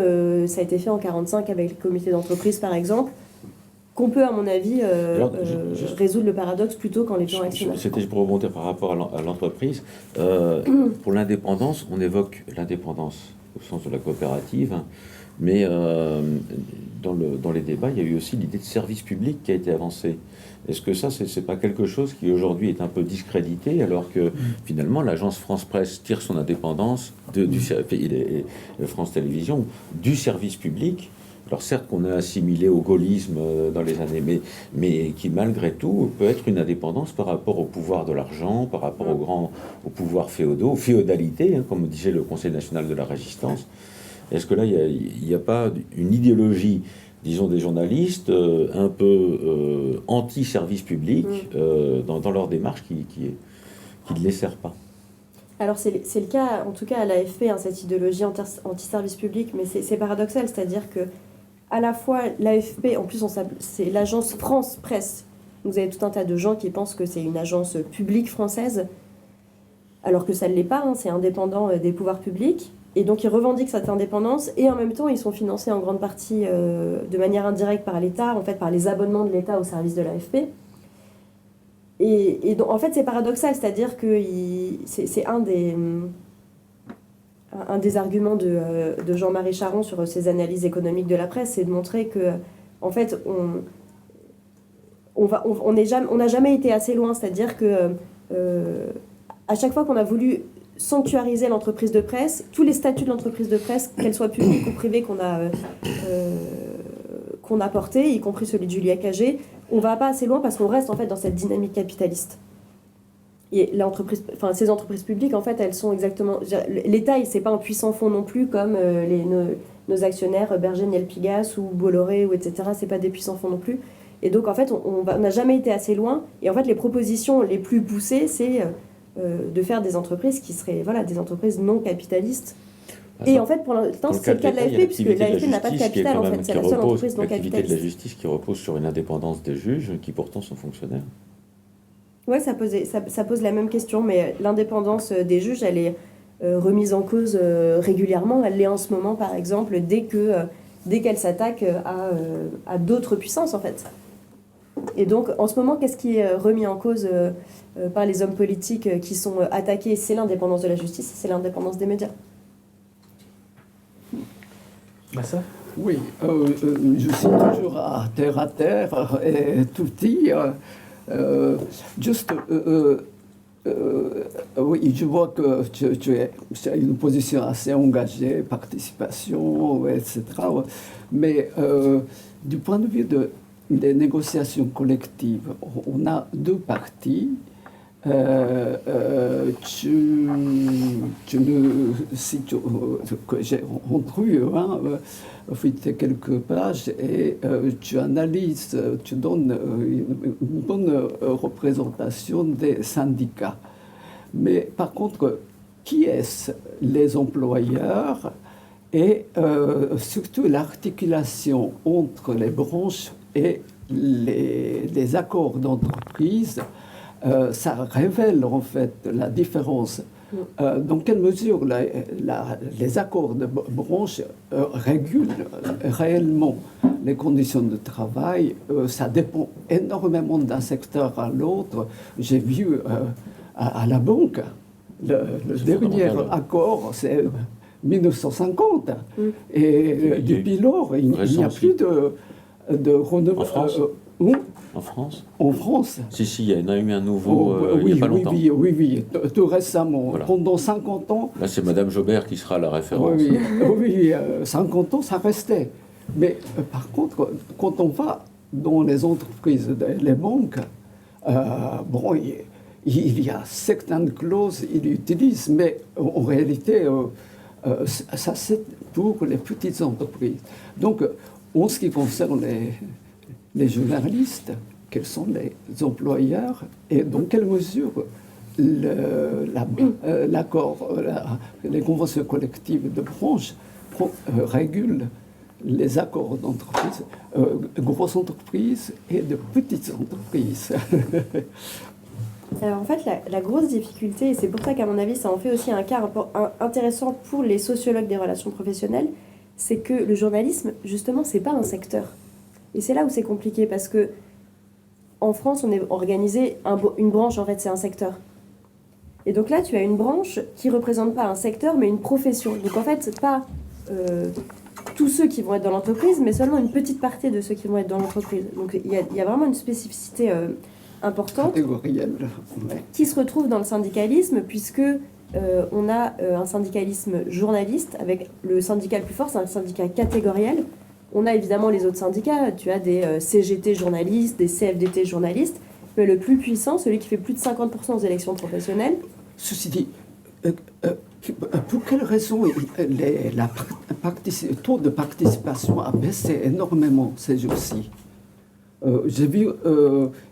[SPEAKER 6] ça a été fait en 1945 avec le comité d'entreprise, par exemple, qu'on peut, à mon avis, résoudre le paradoxe plutôt qu'en les gens actionnaires.
[SPEAKER 4] C'était pour rebondir par rapport à l'entreprise. Pour l'indépendance, on évoque l'indépendance au sens de la coopérative, mais dans les débats, il y a eu aussi l'idée de service public qui a été avancée. Est-ce que ça, c'est pas quelque chose qui aujourd'hui est un peu discrédité, alors que finalement l'agence France Presse tire son indépendance France Télévisions du service public? Alors certes qu'on a assimilé au gaullisme dans les années, mais qui malgré tout peut être une indépendance par rapport au pouvoir de l'argent, par rapport aux pouvoirs féodaux, aux féodalités, comme disait le Conseil national de la Résistance. Est-ce que là, il n'y a pas une idéologie, disons, des journalistes un peu anti-service public dans leur démarche qui ne les sert pas? Alors
[SPEAKER 6] c'est le cas, en tout cas à l'AFP, cette idéologie anti-service public, mais c'est paradoxal, c'est-à-dire que à la fois l'AFP, en plus c'est l'agence France Presse, vous avez tout un tas de gens qui pensent que c'est une agence publique française, alors que ça ne l'est pas, c'est indépendant des pouvoirs publics, et donc ils revendiquent cette indépendance, et en même temps ils sont financés en grande partie de manière indirecte par l'État, en fait par les abonnements de l'État au service de l'AFP. Et donc, en fait, c'est paradoxal, c'est-à-dire que c'est un des arguments de Jean-Marie Charon sur ses analyses économiques de la presse, c'est de montrer que, en fait, on n'a jamais été assez loin, c'est-à-dire que à chaque fois qu'on a voulu sanctuariser l'entreprise de presse, tous les statuts de l'entreprise de presse, qu'elle soit publique ou privée, qu'on a porté, y compris celui de Julia Cagé, on va pas assez loin parce qu'on reste en fait dans cette dynamique capitaliste. Et ces entreprises publiques, en fait, elles sont exactement... L'État, c'est pas un puissant fonds non plus comme nos actionnaires Berger, Niel Pigas ou Bolloré, ou etc. C'est pas des puissants fonds non plus. Et donc, en fait, on n'a jamais été assez loin. Et en fait, les propositions les plus poussées, c'est de faire des entreprises qui seraient des entreprises non capitalistes. Et en fait, pour l'instant, c'est le cas de l'AFP, puisque l'AFP n'a pas de capital, en fait. C'est la seule entreprise non capitaliste.
[SPEAKER 4] L'activité de la justice qui repose sur une indépendance des juges, qui pourtant sont fonctionnaires.
[SPEAKER 6] Oui, ça pose la même question, mais l'indépendance des juges, elle est remise en cause régulièrement. Elle l'est en ce moment, par exemple, dès qu'elle s'attaque à d'autres puissances, en fait. Et donc, en ce moment, qu'est-ce qui est remis en cause par les hommes politiques qui sont attaqués? C'est l'indépendance de la justice, c'est l'indépendance des médias.
[SPEAKER 1] Massa ?
[SPEAKER 8] Oui, je suis toujours à terre et tout dire. Juste, oui, je vois que tu as une position assez engagée, participation, etc. Mais du point de vue des négociations collectives, on a deux parties. Tu me cites que j'ai entendu fait quelques pages et tu analyses, tu donnes une bonne représentation des syndicats. Mais par contre, qui est-ce les employeurs et surtout l'articulation entre les branches et les accords d'entreprise? Ça révèle en fait la différence. Dans quelle mesure les accords de branche régulent réellement les conditions de travail? Ça dépend énormément d'un secteur à l'autre. J'ai vu à la banque, le dernier accord, c'est 1950. Et depuis lors, il n'y a plus de renouvellement.
[SPEAKER 4] En France En France?
[SPEAKER 8] En France.
[SPEAKER 4] Si, il y en a eu un nouveau il n'y a pas longtemps.
[SPEAKER 8] Oui, tout récemment.
[SPEAKER 4] Voilà.
[SPEAKER 8] Pendant 50 ans.
[SPEAKER 4] Là, c'est Madame Jobert qui sera la référence.
[SPEAKER 8] Oui, 50 ans, ça restait. Mais par contre, quand on va dans les entreprises, les banques, il y a certaines clauses, ils utilisent, mais en réalité, Ça, c'est pour les petites entreprises. Donc, en ce qui concerne les journalistes, quels sont les employeurs et dans quelle mesure l'accord, les conventions collectives de branche régulent les accords d'entreprise, grosses entreprises et de petites entreprises.
[SPEAKER 6] Alors en fait, la grosse difficulté, et c'est pour ça qu'à mon avis, ça en fait aussi un cas intéressant pour les sociologues des relations professionnelles, c'est que le journalisme, justement, c'est pas un secteur. Et c'est là où c'est compliqué, parce que en France, on est organisé, une branche, en fait, c'est un secteur. Et donc là, tu as une branche qui ne représente pas un secteur, mais une profession. Donc en fait, pas tous ceux qui vont être dans l'entreprise, mais seulement une petite partie de ceux qui vont être dans l'entreprise. Donc il y a vraiment une spécificité importante qui se retrouve dans le syndicalisme, puisque on a un syndicalisme journaliste, avec le syndicat le plus fort, c'est un syndicat catégoriel. On a évidemment les autres syndicats, tu as des CGT journalistes, des CFDT journalistes, mais le plus puissant, celui qui fait plus de 50% aux élections professionnelles.
[SPEAKER 8] Ceci dit, pour quelle raison le taux de participation a baissé énormément ces jours-ci? J'ai vu,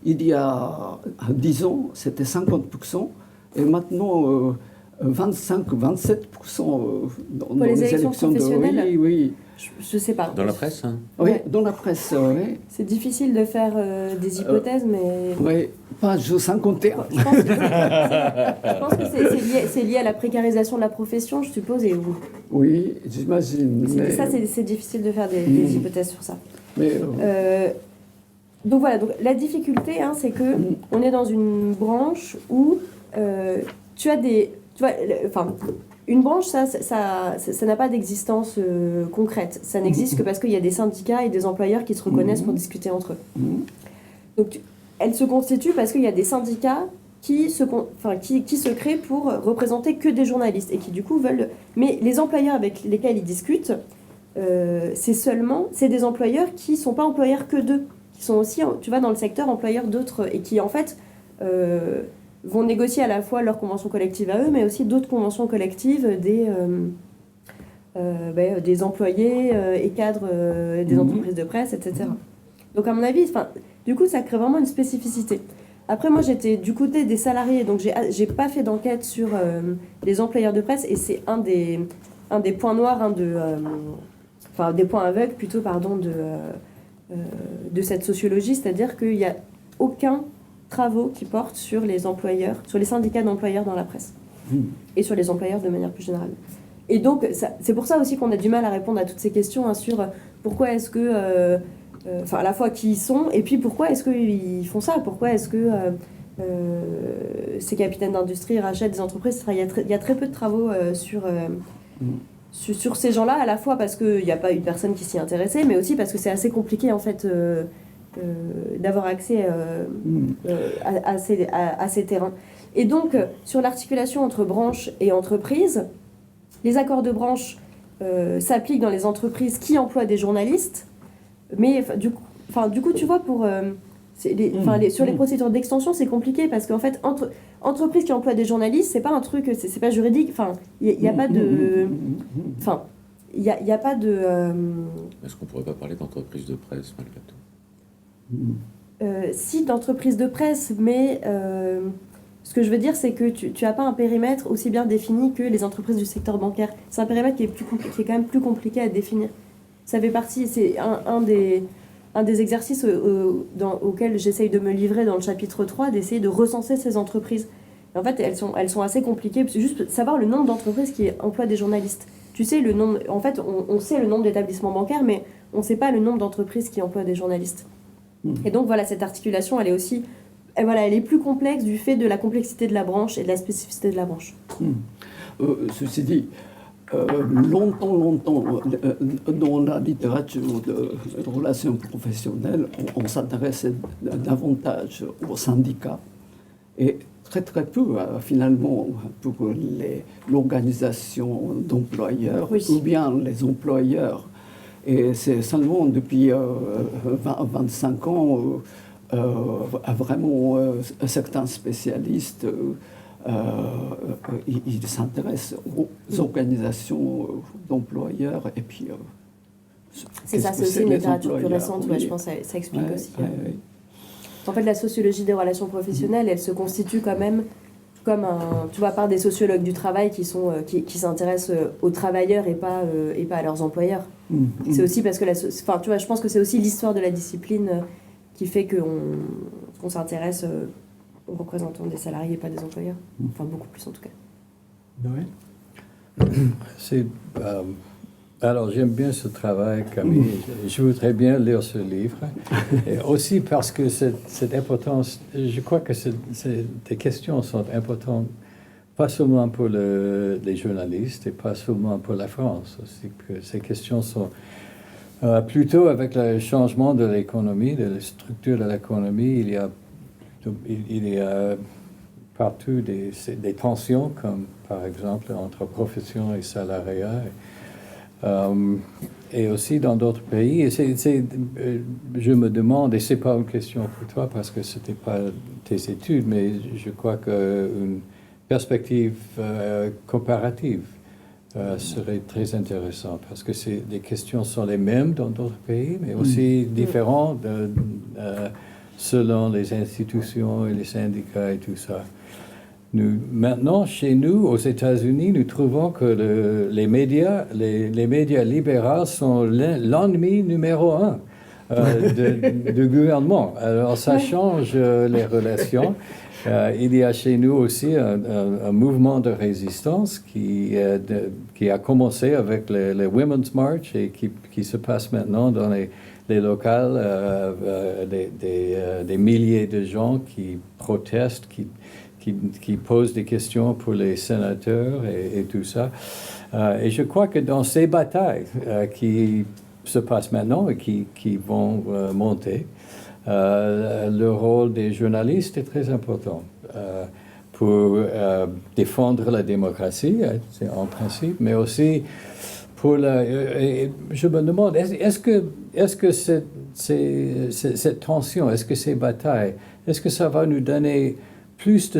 [SPEAKER 8] il y a 10 ans, c'était 50%, et maintenant 25-27% dans
[SPEAKER 6] les élections professionnelles.
[SPEAKER 8] Oui.
[SPEAKER 6] Je sais pas.
[SPEAKER 4] Dans la presse, hein.
[SPEAKER 8] Oui,
[SPEAKER 6] Ouais.
[SPEAKER 8] dans la presse, oui.
[SPEAKER 6] C'est difficile de faire des hypothèses, mais...
[SPEAKER 8] Oui, page 51.
[SPEAKER 6] Je pense que c'est lié à la précarisation de la profession, je suppose. Et
[SPEAKER 8] Oui, j'imagine. Mais...
[SPEAKER 6] Ça, c'est difficile de faire des hypothèses sur ça.
[SPEAKER 8] Mais,
[SPEAKER 6] donc voilà, donc, la difficulté, hein, c'est que on est dans une branche où tu as des... Tu vois, une branche, ça n'a pas d'existence concrète. Ça n'existe que parce qu'il y a des syndicats et des employeurs qui se reconnaissent pour discuter entre eux. Donc, elle se constitue parce qu'il y a des syndicats qui se créent pour représenter que des journalistes et qui, du coup, veulent... Mais les employeurs avec lesquels ils discutent, c'est des employeurs qui ne sont pas employeurs que d'eux, qui sont aussi, tu vois, dans le secteur employeurs d'autres et qui, en fait... vont négocier à la fois leurs conventions collectives à eux, mais aussi d'autres conventions collectives des employés et cadres des entreprises de presse, etc. Donc à mon avis, du coup, ça crée vraiment une spécificité. Après, moi, j'étais du côté des salariés, donc j'ai pas fait d'enquête sur les employeurs de presse, et c'est un des points noirs, des points aveugles plutôt, pardon, de cette sociologie, c'est-à-dire qu'il n'y a aucun travaux qui portent sur les employeurs, sur les syndicats d'employeurs dans la presse et sur les employeurs de manière plus générale. Et donc, c'est pour ça aussi qu'on a du mal à répondre à toutes ces questions sur pourquoi est-ce que, à la fois qui ils sont et puis pourquoi est-ce qu'ils font ça, pourquoi est-ce que ces capitaines d'industrie rachètent des entreprises. Il y a très peu de travaux sur ces gens-là, à la fois parce qu'il n'y a pas une personne qui s'y intéressait, mais aussi parce que c'est assez compliqué en fait d'avoir accès à ces terrains. Et donc, sur l'articulation entre branches et entreprises, les accords de branche s'appliquent dans les entreprises qui emploient des journalistes, mais du coup, tu vois, sur les procédures d'extension, c'est compliqué parce qu'en fait, entreprises qui emploient des journalistes, c'est pas un truc, c'est pas juridique. Il n'y a pas de... il y a pas de...
[SPEAKER 4] Est-ce qu'on pourrait pas parler d'entreprise de presse, malgré tout?
[SPEAKER 6] Si, d'entreprise de presse, mais ce que je veux dire, c'est que tu n'as pas un périmètre aussi bien défini que les entreprises du secteur bancaire. C'est un périmètre qui est quand même plus compliqué à définir. Ça fait partie, c'est un des exercices auxquels j'essaye de me livrer dans le chapitre 3, d'essayer de recenser ces entreprises. Et en fait, elles sont assez compliquées. C'est juste savoir le nombre d'entreprises qui emploient des journalistes. Tu sais, le nombre, en fait, on sait le nombre d'établissements bancaires, mais on ne sait pas le nombre d'entreprises qui emploient des journalistes. Et donc voilà, cette articulation, elle est aussi, elle est plus complexe du fait de la complexité de la branche et de la spécificité de la branche.
[SPEAKER 8] Ceci dit, longtemps, dans la littérature de relations professionnelles, on s'intéressait davantage aux syndicats et très peu finalement pour l'organisation d'employeurs ou bien les employeurs. Et c'est seulement depuis 25 ans, vraiment certains spécialistes il s'intéresse aux organisations d'employeurs et puis...
[SPEAKER 6] c'est ça, c'est aussi une littérature plus récente, je pense que ça explique aussi. En fait, la sociologie des relations professionnelles, elle se constitue quand même comme par des sociologues du travail qui s'intéressent aux travailleurs et pas à leurs employeurs. C'est aussi parce que je pense que c'est aussi l'histoire de la discipline qui fait qu'on s'intéresse aux représentants des salariés et pas des employeurs. Enfin, beaucoup plus en tout cas.
[SPEAKER 1] Noël ?
[SPEAKER 9] Alors, j'aime bien ce travail, Camille. Je voudrais bien lire ce livre. Et aussi parce que cette importance, je crois que tes questions sont importantes, pas seulement pour les journalistes et pas seulement pour la France. Aussi que ces questions sont plutôt avec le changement de l'économie, de la structure de l'économie. Il y a partout des tensions, comme par exemple entre profession et salariat. Et aussi dans d'autres pays. Et je me demande, et ce n'est pas une question pour toi parce que ce n'était pas tes études, mais je crois qu'une perspective comparative serait très intéressante parce que les questions sont les mêmes dans d'autres pays, mais aussi différentes selon les institutions et les syndicats et tout ça. Maintenant, chez nous, aux États-Unis, nous trouvons que les médias libéraux sont l'ennemi numéro un du gouvernement. Alors, ça change les relations. Il y a chez nous aussi un mouvement de résistance qui a commencé avec les Women's March et qui se passe maintenant dans les locales, des milliers de gens qui protestent, qui posent des questions pour les sénateurs et tout ça. Et je crois que dans ces batailles qui se passent maintenant et qui vont monter, le rôle des journalistes est très important pour défendre la démocratie, c'est en principe, mais aussi pour je me demande, est-ce que cette tension, est-ce que ces batailles, est-ce que ça va nous donner plus de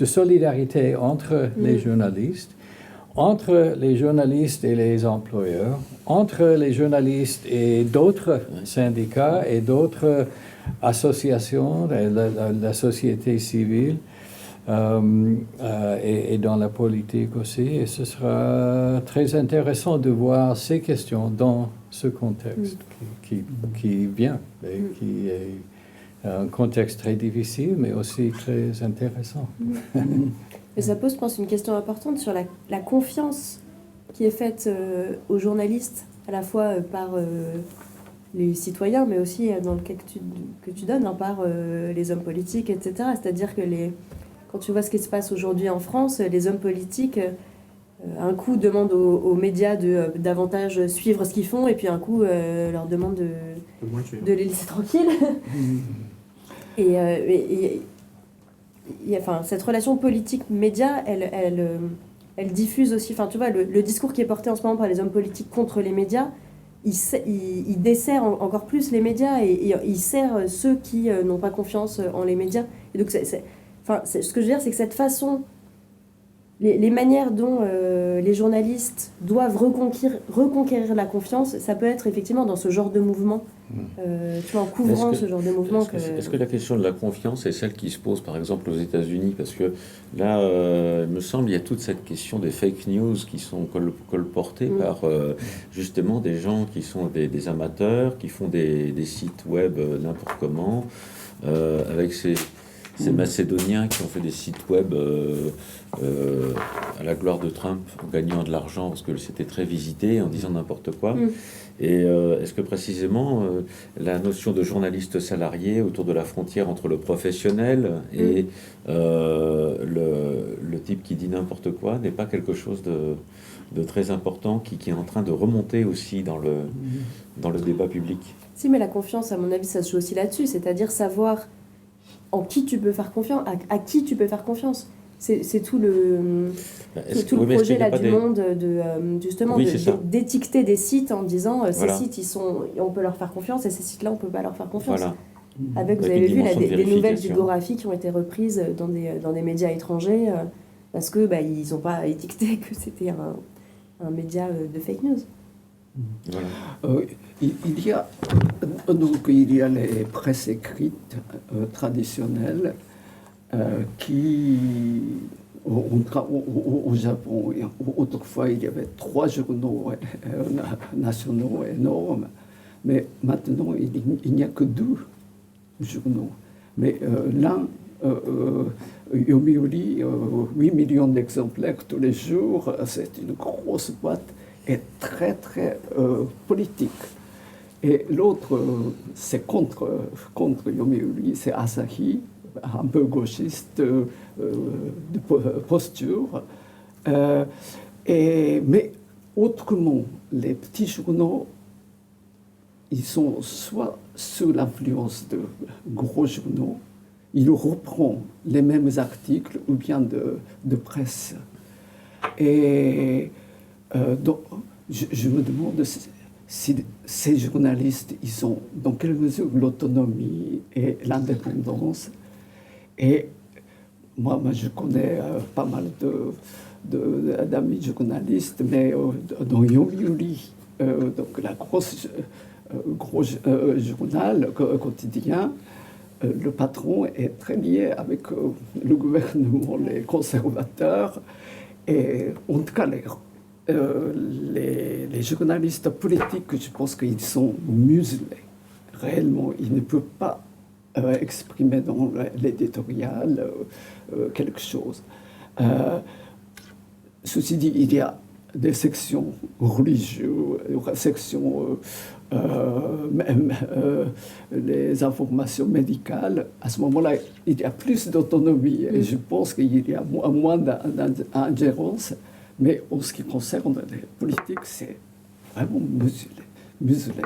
[SPEAKER 9] solidarité entre les journalistes, entre les journalistes et les employeurs, entre les journalistes et d'autres syndicats et d'autres associations, la société civile et dans la politique aussi. Et ce sera très intéressant de voir ces questions dans ce contexte qui vient et qui est un contexte très difficile, mais aussi très intéressant.
[SPEAKER 6] Et ça pose, je pense, une question importante sur la confiance qui est faite aux journalistes, à la fois par les citoyens, mais aussi dans le cas que tu donnes, par les hommes politiques, etc. C'est-à-dire que quand tu vois ce qui se passe aujourd'hui en France, les hommes politiques, un coup, demandent aux médias de davantage suivre ce qu'ils font, et puis un coup, leur demandent de les laisser tranquilles. Cette relation politique-média, elle diffuse aussi, tu vois, le discours qui est porté en ce moment par les hommes politiques contre les médias, il dessert encore plus les médias et il sert ceux qui n'ont pas confiance en les médias. Et donc, ce que je veux dire, c'est que cette façon, les manières dont les journalistes doivent reconquérir la confiance, ça peut être effectivement dans ce genre de mouvement, tu vois, en couvrant ce genre de mouvement.
[SPEAKER 4] Est-ce que la question de la confiance est celle qui se pose par exemple aux États-Unis? Parce que là, il me semble, il y a toute cette question des fake news qui sont colportées par justement des gens qui sont des amateurs, qui font des sites web n'importe comment, avec ces Macédoniens qui ont fait des sites web à la gloire de Trump en gagnant de l'argent parce que c'était très visité, en disant n'importe quoi. Et est-ce que précisément la notion de journaliste salarié autour de la frontière entre le professionnel et le type qui dit n'importe quoi n'est pas quelque chose de très important qui est en train de remonter aussi dans le débat public?
[SPEAKER 6] Si, mais la confiance, à mon avis, ça se joue aussi là-dessus, c'est-à-dire savoir en qui tu peux faire confiance, à qui tu peux faire confiance. C'est tout le projet là du monde justement d'étiqueter des sites en disant ces sites on peut leur faire confiance et ces sites-là on peut pas leur faire confiance.
[SPEAKER 4] Voilà.
[SPEAKER 6] Avec, vous
[SPEAKER 4] Avec
[SPEAKER 6] avez
[SPEAKER 4] une
[SPEAKER 6] vu,
[SPEAKER 4] dimension de
[SPEAKER 6] des nouvelles
[SPEAKER 4] vérification.
[SPEAKER 6] biographies qui ont été reprises dans des médias étrangers parce que ils n'ont pas étiqueté que c'était un média de fake news.
[SPEAKER 4] Voilà.
[SPEAKER 8] Il y a donc il y a les presses écrites traditionnelles qui au Japon autrefois il y avait 3 journaux nationaux énormes, mais maintenant il n'y a que 2 journaux. Mais l'un Yomiuri, 8 millions d'exemplaires tous les jours, c'est une grosse boîte et très très politique. Et l'autre, c'est contre Yomiuri, c'est Asahi, un peu gauchiste de posture. Mais autrement, les petits journaux, ils sont soit sous l'influence de gros journaux, ils reprennent les mêmes articles ou bien de presse. Et donc, je me demande si ces journalistes, ils ont dans quelle mesure l'autonomie et l'indépendance. Et moi je connais pas mal d'amis journalistes, mais dans Yomiuri, donc la gros journal quotidien, le patron est très lié avec le gouvernement, les conservateurs, et en tout cas les journalistes politiques, je pense qu'ils sont muselés. Réellement, ils ne peuvent pas exprimer dans l'éditorial quelque chose. Ceci dit, il y a des sections religieuses, sections même les informations médicales. À ce moment-là, il y a plus d'autonomie et je pense qu'il y a moins d'ingérence. Mais en ce qui concerne les politiques, c'est vraiment muselé.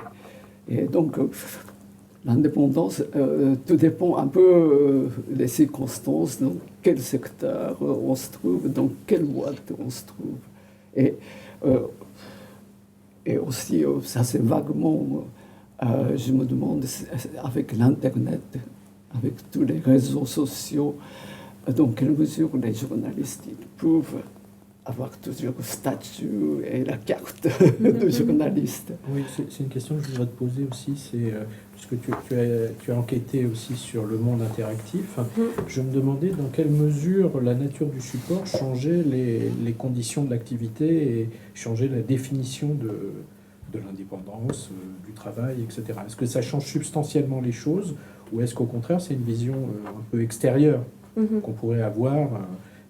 [SPEAKER 8] Et donc, l'indépendance, tout dépend un peu des circonstances, dans quel secteur on se trouve, dans quelle boîte on se trouve. Et aussi, ça c'est vaguement, je me demande, avec l'Internet, avec tous les réseaux sociaux, dans quelle mesure les journalistes ils peuvent avoir toujours le statut et la carte de journaliste.
[SPEAKER 1] Oui, c'est une question que je voudrais te poser aussi, puisque tu as enquêté aussi sur le monde interactif, je me demandais dans quelle mesure la nature du support changeait les conditions de l'activité et changeait la définition de l'indépendance, du travail, etc. Est-ce que ça change substantiellement les choses, ou est-ce qu'au contraire c'est une vision un peu extérieure qu'on pourrait avoir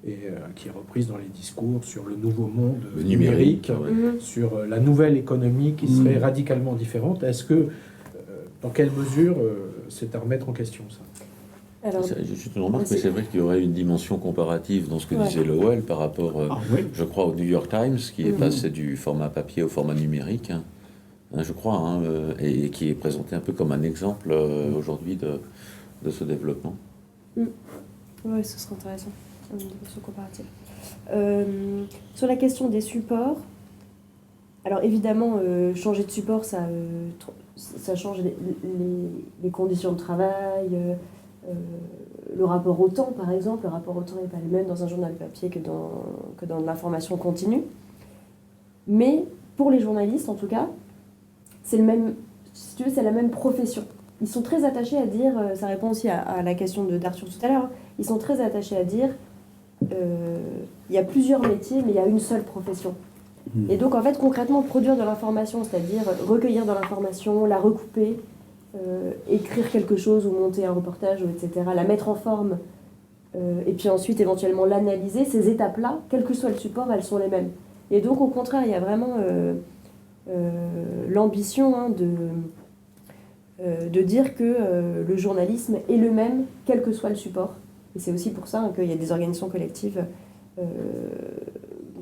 [SPEAKER 1] et qui est reprise dans les discours sur le nouveau monde numérique, sur la nouvelle économie qui serait radicalement différente. Est-ce que, dans quelle mesure, c'est à remettre en question, ça?
[SPEAKER 6] Alors,
[SPEAKER 4] je te remarque, mais c'est vrai qu'il y aurait une dimension comparative dans ce que disait Lowell par rapport, je crois, au New York Times, qui est passé du format papier au format numérique, je crois, et qui est présenté un peu comme un exemple aujourd'hui de ce développement.
[SPEAKER 6] Oui, ce serait intéressant. Ce comparatif. Sur la question des supports, alors évidemment, changer de support, ça change les conditions de travail, le rapport au temps, par exemple. Le rapport au temps n'est pas le même dans un journal papier que dans l'information continue. Mais pour les journalistes, en tout cas, c'est le même, si tu veux, c'est la même profession. Ils sont très attachés à dire, ça répond aussi à la question d'Arthur tout à l'heure, ils sont très attachés à dire il y a plusieurs métiers, mais il y a une seule profession. Et donc, en fait, concrètement, produire de l'information, c'est-à-dire recueillir de l'information, la recouper, écrire quelque chose ou monter un reportage, etc., la mettre en forme, et puis ensuite, éventuellement, l'analyser, ces étapes-là, quel que soit le support, elles sont les mêmes. Et donc, au contraire, il y a vraiment l'ambition de dire que le journalisme est le même, quel que soit le support. Et c'est aussi pour ça qu'il y a des organisations collectives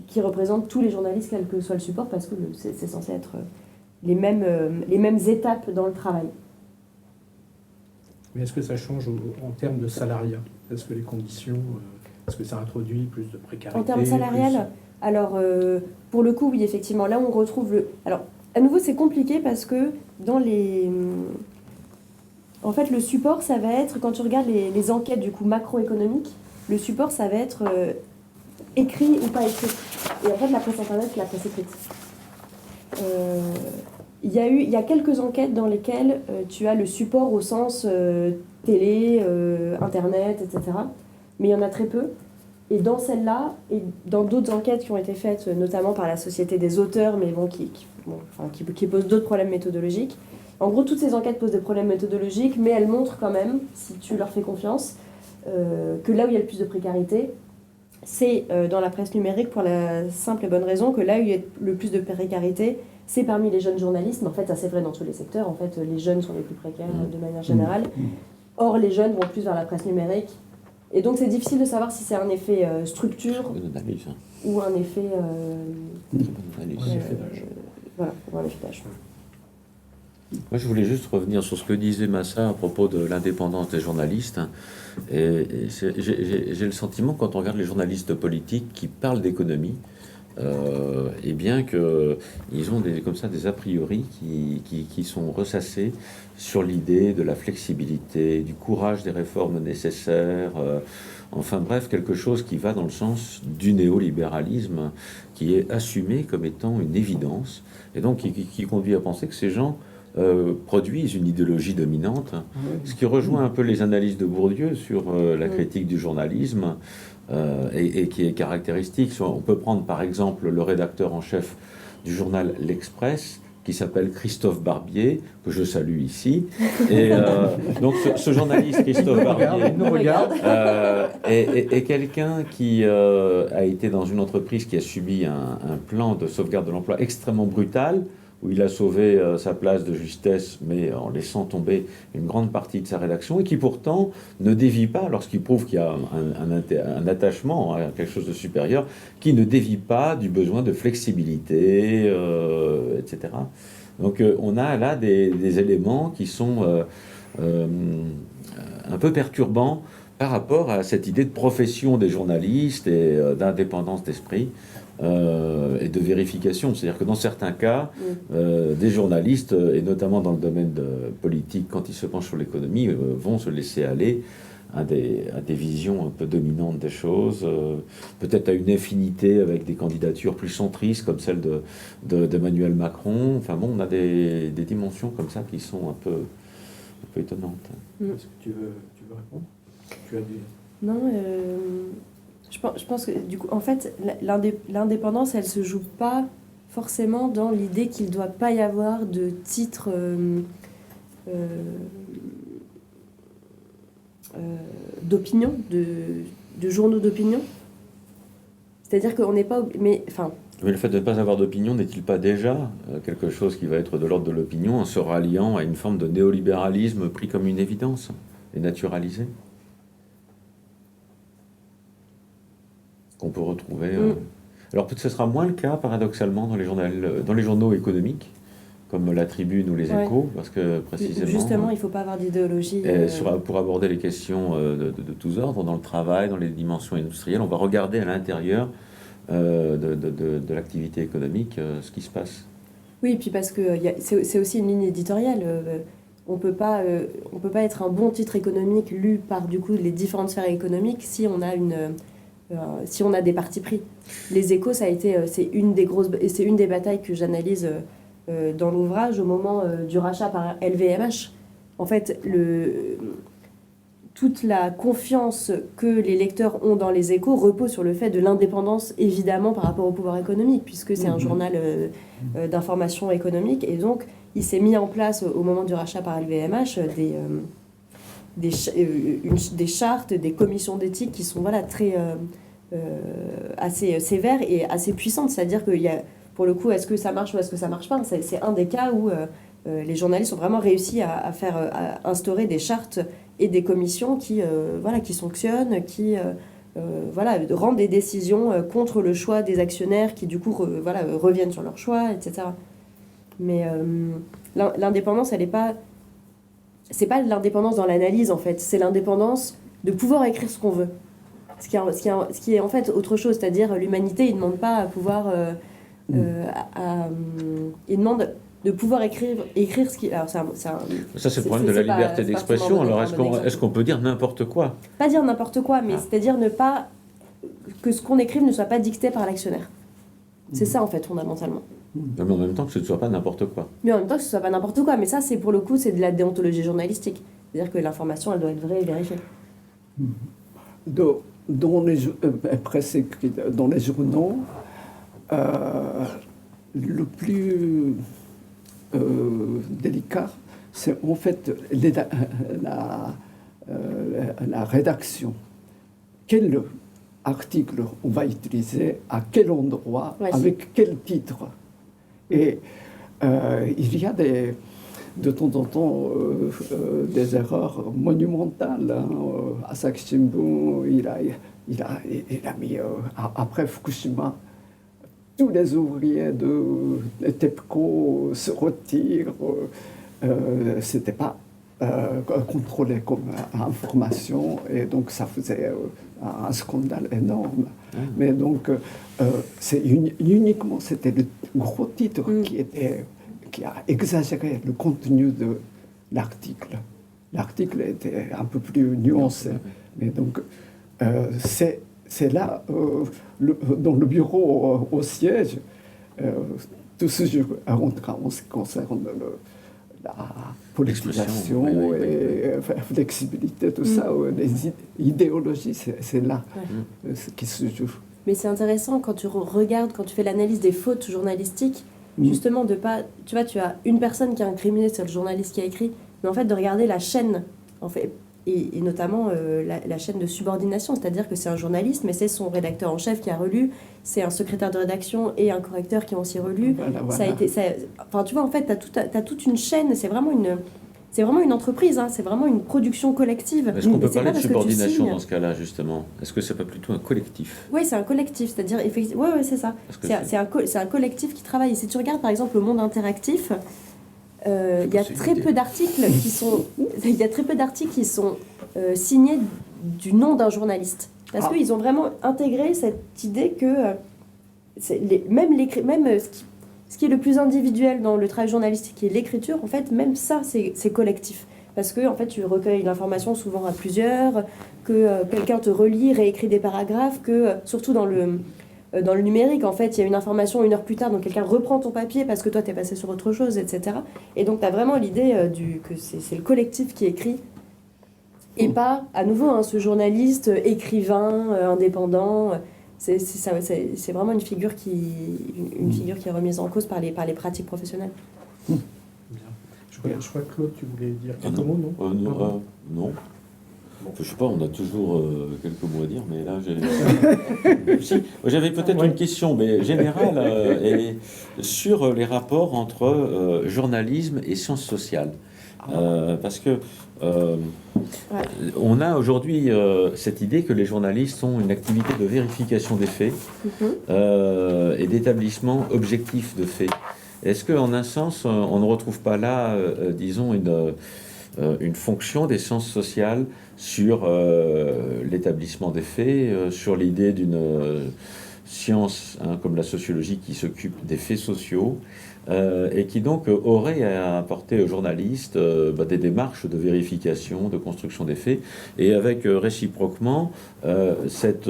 [SPEAKER 6] qui représentent tous les journalistes, quel que soit le support, parce que c'est censé être les mêmes étapes dans le travail.
[SPEAKER 1] Mais est-ce que ça change en termes de salariat? Est-ce que les conditions, est-ce que ça introduit plus de précarité?
[SPEAKER 6] En termes salarial, alors pour le coup, oui, effectivement, là on retrouve le... Alors, à nouveau, c'est compliqué parce que dans les En fait, le support, ça va être, quand tu regardes les enquêtes du coup macroéconomiques, le support, ça va être écrit ou pas écrit. Et en fait, la presse internet, c'est la presse écrite. Il y a quelques enquêtes dans lesquelles tu as le support au sens télé, internet, etc. Mais il y en a très peu. Et dans celle-là, et dans d'autres enquêtes qui ont été faites, notamment par la Société des auteurs, mais bon, qui posent d'autres problèmes méthodologiques. En gros, toutes ces enquêtes posent des problèmes méthodologiques, mais elles montrent quand même, si tu leur fais confiance, que là où il y a le plus de précarité, c'est dans la presse numérique, pour la simple et bonne raison que là où il y a le plus de précarité, c'est parmi les jeunes journalistes. Mais en fait, ça c'est vrai dans tous les secteurs. En fait, les jeunes sont les plus précaires de manière générale. Or, les jeunes vont plus vers la presse numérique. Et donc, c'est difficile de savoir si c'est un effet structure ou un effet... voilà, ou un effet d'âge.
[SPEAKER 4] Moi, je voulais juste revenir sur ce que disait Massa à propos de l'indépendance des journalistes. Et j'ai le sentiment, quand on regarde les journalistes politiques qui parlent d'économie, et bien qu'ils ont des a priori qui sont ressassés sur l'idée de la flexibilité, du courage des réformes nécessaires, enfin bref, quelque chose qui va dans le sens du néolibéralisme, qui est assumé comme étant une évidence, et donc qui conduit à penser que ces gens produisent une idéologie dominante, ce qui rejoint un peu les analyses de Bourdieu sur la critique du journalisme, et qui est caractéristique. On peut prendre par exemple le rédacteur en chef du journal L'Express, qui s'appelle Christophe Barbier, que je salue ici. Et donc ce journaliste Christophe Barbier est quelqu'un qui a été dans une entreprise qui a subi un plan de sauvegarde de l'emploi extrêmement brutal, où il a sauvé sa place de justesse, mais en laissant tomber une grande partie de sa rédaction, et qui pourtant ne dévie pas, lorsqu'il prouve qu'il y a un attachement à quelque chose de supérieur, qui ne dévie pas du besoin de flexibilité, etc. Donc on a là des éléments qui sont un peu perturbants par rapport à cette idée de profession des journalistes et d'indépendance d'esprit. Et de vérification. C'est-à-dire que dans certains cas, des journalistes, et notamment dans le domaine politique, quand ils se penchent sur l'économie, vont se laisser aller à des visions un peu dominantes des choses, peut-être à une affinité avec des candidatures plus centristes, comme celle d'Emmanuel Macron. Enfin bon, on a des dimensions comme ça qui sont un peu étonnantes.
[SPEAKER 1] Est-ce que tu veux répondre? Tu as des...
[SPEAKER 6] Non, je pense que du coup, en fait, l'indépendance, elle se joue pas forcément dans l'idée qu'il ne doit pas y avoir de titres d'opinion, de journaux d'opinion. C'est-à-dire qu'on n'est pas... Mais
[SPEAKER 4] le fait de ne pas avoir d'opinion n'est-il pas déjà quelque chose qui va être de l'ordre de l'opinion en se ralliant à une forme de néolibéralisme pris comme une évidence et naturalisé? Qu'on peut retrouver. Alors peut-être que ce sera moins le cas, paradoxalement, dans les journaux économiques, comme La Tribune ou Les Échos, parce que précisément...
[SPEAKER 6] Justement, il ne faut pas avoir d'idéologie.
[SPEAKER 4] Pour aborder les questions de tous ordres, dans le travail, dans les dimensions industrielles, on va regarder à l'intérieur de l'activité économique ce qui se passe.
[SPEAKER 6] Oui, puis parce que c'est aussi une ligne éditoriale. On peut pas être un bon titre économique lu par du coup les différentes sphères économiques si on a des partis pris. Les Échos, c'est une des batailles que j'analyse dans l'ouvrage au moment du rachat par LVMH. En fait, toute la confiance que les lecteurs ont dans les Échos repose sur le fait de l'indépendance, évidemment, par rapport au pouvoir économique, puisque c'est un journal d'information économique. Et donc, il s'est mis en place au moment du rachat par LVMH des chartes, des commissions d'éthique qui sont très assez sévères et assez puissantes. C'est-à-dire qu'il y a, pour le coup, est-ce que ça marche ou est-ce que ça marche pas? C'est un des cas où les journalistes ont vraiment réussi à instaurer des chartes et des commissions qui sanctionnent, qui rendent des décisions contre le choix des actionnaires qui du coup reviennent sur leur choix, etc. Mais l'indépendance, c'est pas l'indépendance dans l'analyse en fait, c'est l'indépendance de pouvoir écrire ce qu'on veut. Ce qui est en fait autre chose, c'est-à-dire l'humanité, il ne demande pas à pouvoir... il demande de pouvoir écrire ce qui... Alors,
[SPEAKER 4] ça, c'est le problème de la liberté d'expression. Alors, est-ce qu'on peut dire n'importe quoi?
[SPEAKER 6] Pas dire n'importe quoi, mais c'est-à-dire ne pas... que ce qu'on écrive ne soit pas dicté par l'actionnaire. C'est ça, en fait, fondamentalement.
[SPEAKER 4] Mais en même temps que ce ne soit pas n'importe quoi.
[SPEAKER 6] Mais en même temps que ce ne soit pas n'importe quoi. Mais ça, c'est pour le coup, c'est de la déontologie journalistique. C'est-à-dire que l'information, elle doit être vraie et vérifiée.
[SPEAKER 8] Dans les journaux, le plus délicat, c'est en fait la rédaction. Quel article on va utiliser, à quel endroit, avec quel titre. Et il y a de temps en temps des erreurs monumentales. Asahi Shimbun, il a mis, après Fukushima, tous les ouvriers de TEPCO se retirent. C'était pas contrôlé comme information, et donc ça faisait un scandale énorme. Mais donc, c'est uniquement, c'était le gros titre qui a exagéré le contenu de l'article. L'article était un peu plus nuancé. Mais donc, c'est là, dans le bureau au siège, tout ce jeu rentre en ce qui concerne la politisation et flexibilité, tout ça, les idéologies, c'est là ce qui se joue.
[SPEAKER 6] Mais c'est intéressant quand tu regardes, quand tu fais l'analyse des fautes journalistiques, justement de pas... Tu vois, tu as une personne qui est incriminée, c'est le journaliste qui a écrit, mais en fait de regarder la chaîne, en fait, et notamment la chaîne de subordination, c'est-à-dire que c'est un journaliste, mais c'est son rédacteur en chef qui a relu, c'est un secrétaire de rédaction et un correcteur qui ont aussi relu. Voilà. Enfin, tu vois, en fait, t'as toute une chaîne, c'est vraiment une entreprise, hein, c'est vraiment une production collective.
[SPEAKER 4] Est-ce qu'on peut parler de subordination dans ce cas-là, justement? Est-ce que c'est pas plutôt un collectif?
[SPEAKER 6] Oui, c'est un collectif, c'est-à-dire, effectivement, ouais, c'est ça. C'est un collectif qui travaille. Et si tu regardes, par exemple, le Monde Interactif, il y a très peu d'articles qui sont signés du nom d'un journaliste. Parce qu'ils ont vraiment intégré cette idée que ce qui est le plus individuel dans le travail journalistique, qui est l'écriture, en fait, même ça, c'est collectif. Parce que en fait, tu recueilles l'information souvent à plusieurs, que quelqu'un te relit, réécrit des paragraphes, que surtout dans le numérique, en fait, il y a une information 1 heure plus tard, donc quelqu'un reprend ton papier parce que toi, tu es passé sur autre chose, etc. Et donc, tu as vraiment l'idée que c'est le collectif qui écrit, et pas, à nouveau, ce journaliste, écrivain, indépendant. C'est vraiment une figure qui est remise en cause par les pratiques professionnelles.
[SPEAKER 1] Bien. Je crois que Claude, tu voulais dire quelques mots, non?
[SPEAKER 4] Non. Je sais pas, on a toujours quelques mots à dire, mais là, j'avais peut-être une question, mais générale, sur les rapports entre journalisme et sciences sociales. Parce que on a aujourd'hui cette idée que les journalistes ont une activité de vérification des faits et d'établissement objectif de faits. Est-ce qu'en un sens, on ne retrouve pas là, disons, une fonction des sciences sociales sur l'établissement des faits, sur l'idée d'une science comme la sociologie qui s'occupe des faits sociaux et qui donc aurait à apporter aux journalistes des démarches de vérification, de construction des faits, et avec réciproquement cette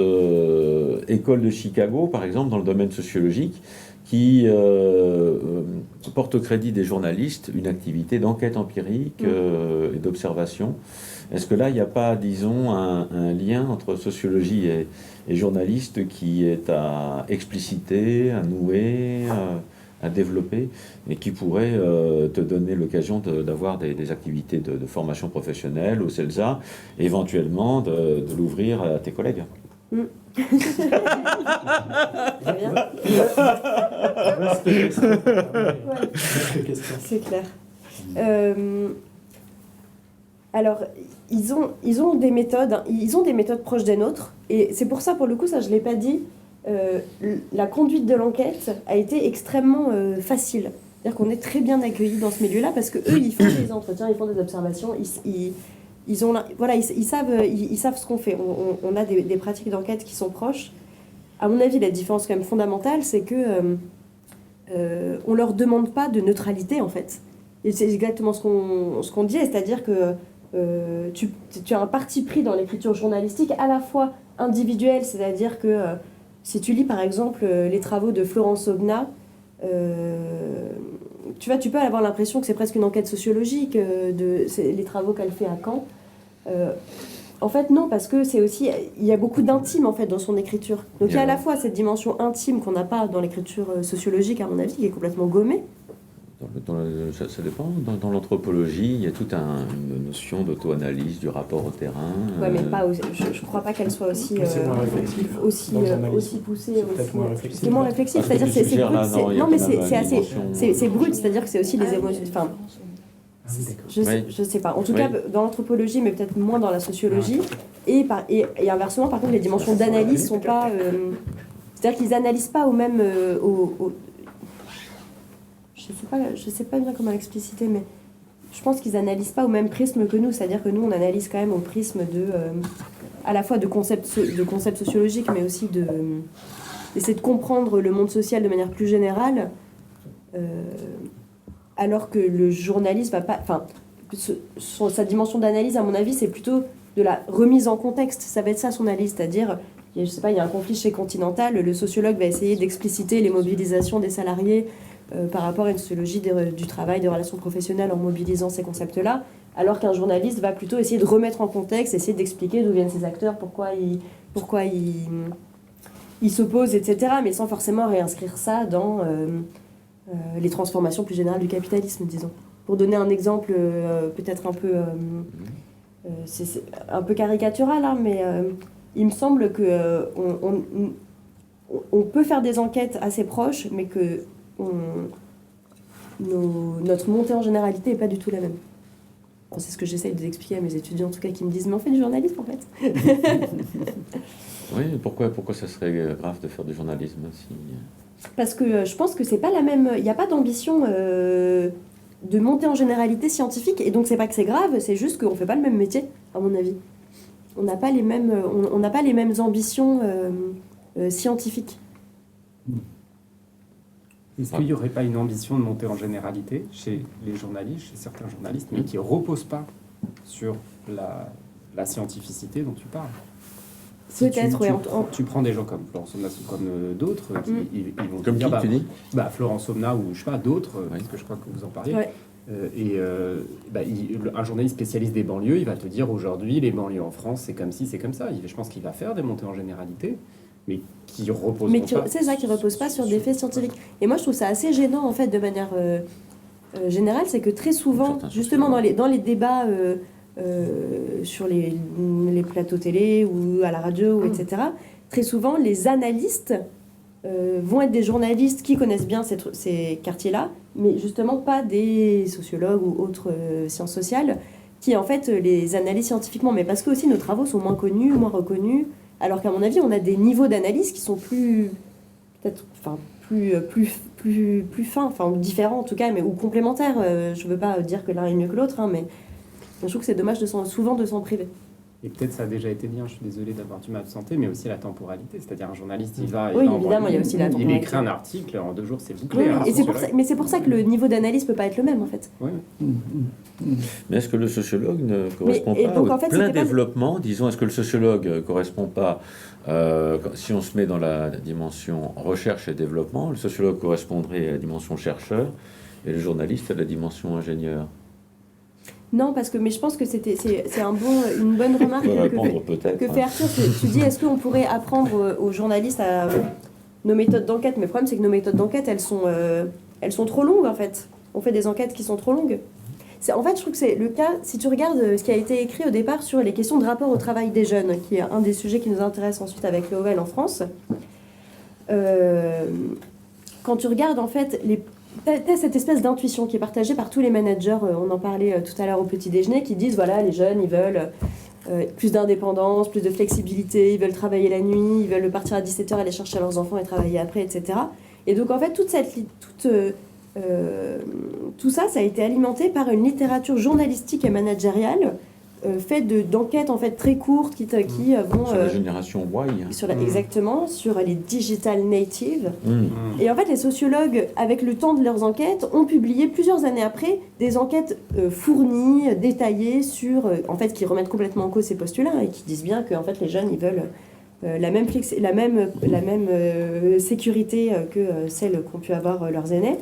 [SPEAKER 4] école de Chicago, par exemple, dans le domaine sociologique, qui porte au crédit des journalistes une activité d'enquête empirique et d'observation. Est-ce que là, il n'y a pas, disons, un lien entre sociologie et journaliste qui est à expliciter, à nouer, à développer, et qui pourrait te donner l'occasion d'avoir des activités de formation professionnelle au CELSA, et éventuellement de l'ouvrir à tes collègues?
[SPEAKER 6] C'est clair. Alors, ils ont des méthodes, proches des nôtres, et c'est pour ça, pour le coup, ça je l'ai pas dit, la conduite de l'enquête a été extrêmement facile. C'est-à-dire qu'on est très bien accueillis dans ce milieu-là parce que eux, ils font des entretiens, ils font des observations, ils savent ce qu'on fait. On a des pratiques d'enquête qui sont proches. À mon avis, la différence quand même fondamentale, c'est que on leur demande pas de neutralité en fait. Et c'est exactement ce qu'on dit, c'est-à-dire que tu as un parti pris dans l'écriture journalistique à la fois individuelle, c'est-à-dire que si tu lis par exemple les travaux de Florence Aubenas, tu peux avoir l'impression que c'est presque une enquête sociologique, les travaux qu'elle fait à Caen. En fait, non, parce que c'est aussi, il y a beaucoup d'intime en fait dans son écriture. Donc il y a à la fois cette dimension intime qu'on n'a pas dans l'écriture sociologique, à mon avis, qui est complètement gommée.
[SPEAKER 4] Ça dépend. Dans l'anthropologie, il y a toute une notion d'auto-analyse du rapport au terrain.
[SPEAKER 6] Ouais, mais pas je ne crois pas qu'elle soit aussi poussée. C'est moins réflexif, c'est-à-dire que c'est brut. Non, mais c'est brut, c'est-à-dire que c'est aussi les émotions. Enfin, je sais pas. En tout cas, dans l'anthropologie, mais peut-être moins dans la sociologie. Et inversement, par contre, les dimensions d'analyse sont pas. C'est-à-dire qu'ils n'analysent pas au même. Je sais pas bien comment l'expliciter, mais je pense qu'ils analysent pas au même prisme que nous. C'est-à-dire que nous, on analyse quand même au prisme à la fois de concepts sociologiques, mais aussi d'essayer de comprendre le monde social de manière plus générale. Alors que le journaliste va pas... Enfin, sa dimension d'analyse, à mon avis, c'est plutôt de la remise en contexte. Ça va être ça, son analyse. C'est-à-dire, je sais pas, il y a un conflit chez Continental, le sociologue va essayer d'expliciter les mobilisations des salariés par rapport à une sociologie du travail, des relations professionnelles en mobilisant ces concepts-là, alors qu'un journaliste va plutôt essayer de remettre en contexte, essayer d'expliquer d'où viennent ces acteurs, pourquoi ils s'opposent, etc., mais sans forcément réinscrire ça dans les transformations plus générales du capitalisme, disons. Pour donner un exemple peut-être un peu... c'est un peu caricatural, hein, mais il me semble qu'on peut faire des enquêtes assez proches, mais que notre montée en généralité n'est pas du tout la même. Bon, c'est ce que j'essaye d'expliquer à mes étudiants, en tout cas, qui me disent « Mais on fait du journalisme, en fait !»
[SPEAKER 4] Oui, pourquoi ça serait grave de faire du journalisme si...
[SPEAKER 6] Parce que je pense que c'est pas la même... Il n'y a pas d'ambition de monter en généralité scientifique, et donc c'est pas que c'est grave, c'est juste qu'on ne fait pas le même métier, à mon avis. On n'a pas les mêmes ambitions scientifiques.
[SPEAKER 7] Est-ce qu'il n'y aurait pas une ambition de monter en généralité chez les journalistes, chez certains journalistes, mais qui ne repose pas sur la scientificité dont tu parles?
[SPEAKER 6] Peut-être, oui.
[SPEAKER 7] Tu prends des gens comme Florence Aubenas ou comme d'autres, ils vont
[SPEAKER 4] comme
[SPEAKER 7] dire,
[SPEAKER 4] qui, tu dis
[SPEAKER 7] Florence Aubenas ou je sais pas, d'autres, parce que je crois que vous en parlez. Ouais. Un journaliste spécialiste des banlieues, il va te dire aujourd'hui, les banlieues en France, c'est comme ci, c'est comme ça. Je pense qu'il va faire des montées en généralité, mais qui reposent pas.
[SPEAKER 6] C'est ça, qui ne repose pas sur des faits scientifiques. Et moi, je trouve ça assez gênant, en fait, de manière générale, c'est que très souvent, justement, dans les débats sur les plateaux télé ou à la radio, etc., très souvent, les analystes vont être des journalistes qui connaissent bien ces quartiers-là, mais justement pas des sociologues ou autres sciences sociales qui, en fait, les analysent scientifiquement. Mais parce que aussi nos travaux sont moins connus, moins reconnus, alors qu'à mon avis, on a des niveaux d'analyse qui sont plus fins, enfin différents en tout cas, mais ou complémentaires. Je veux pas dire que l'un est mieux que l'autre, hein, mais je trouve que c'est dommage souvent de s'en priver.
[SPEAKER 7] Et peut-être ça a déjà été dit, je suis désolée d'avoir dû m'absenter, mais aussi la temporalité. C'est-à-dire un journaliste, il va...
[SPEAKER 6] Oui, évidemment, il y a aussi la temporalité.
[SPEAKER 7] Il écrit un article, en 2 jours, c'est bouclé.
[SPEAKER 6] Oui, et c'est pour ça que le niveau d'analyse peut pas être le même, en fait.
[SPEAKER 7] Oui.
[SPEAKER 4] Mais est-ce que le sociologue ne correspond pas au plein développement, disons, est-ce que le sociologue ne correspond pas, si on se met dans la dimension recherche et développement, le sociologue correspondrait à la dimension chercheur et le journaliste à la dimension ingénieur?
[SPEAKER 6] Non, mais je pense que c'est une bonne remarque que fait Arthur. Tu dis, est-ce qu'on pourrait apprendre aux journalistes nos méthodes d'enquête? Mais le problème, c'est que nos méthodes d'enquête, elles sont trop longues, en fait. On fait des enquêtes qui sont trop longues. En fait, je trouve que c'est le cas, si tu regardes ce qui a été écrit au départ sur les questions de rapport au travail des jeunes, qui est un des sujets qui nous intéresse ensuite avec l'OVL en France. Quand tu regardes, en fait, t'as cette espèce d'intuition qui est partagée par tous les managers, on en parlait tout à l'heure au petit déjeuner, qui disent, voilà, les jeunes, ils veulent plus d'indépendance, plus de flexibilité, ils veulent travailler la nuit, ils veulent partir à 17h, aller chercher leurs enfants et travailler après, etc. Et donc, en fait, tout ça a été alimenté par une littérature journalistique et managériale fait d'enquêtes en fait très courtes qui vont
[SPEAKER 4] Sur la génération Y.
[SPEAKER 6] exactement sur les digital natives. Et en fait, les sociologues, avec le temps de leurs enquêtes, ont publié plusieurs années après des enquêtes fournies, détaillées sur en fait qui remettent complètement en cause ces postulats et qui disent bien que en fait les jeunes ils veulent la même sécurité que celle qu'ont pu avoir leurs aînés.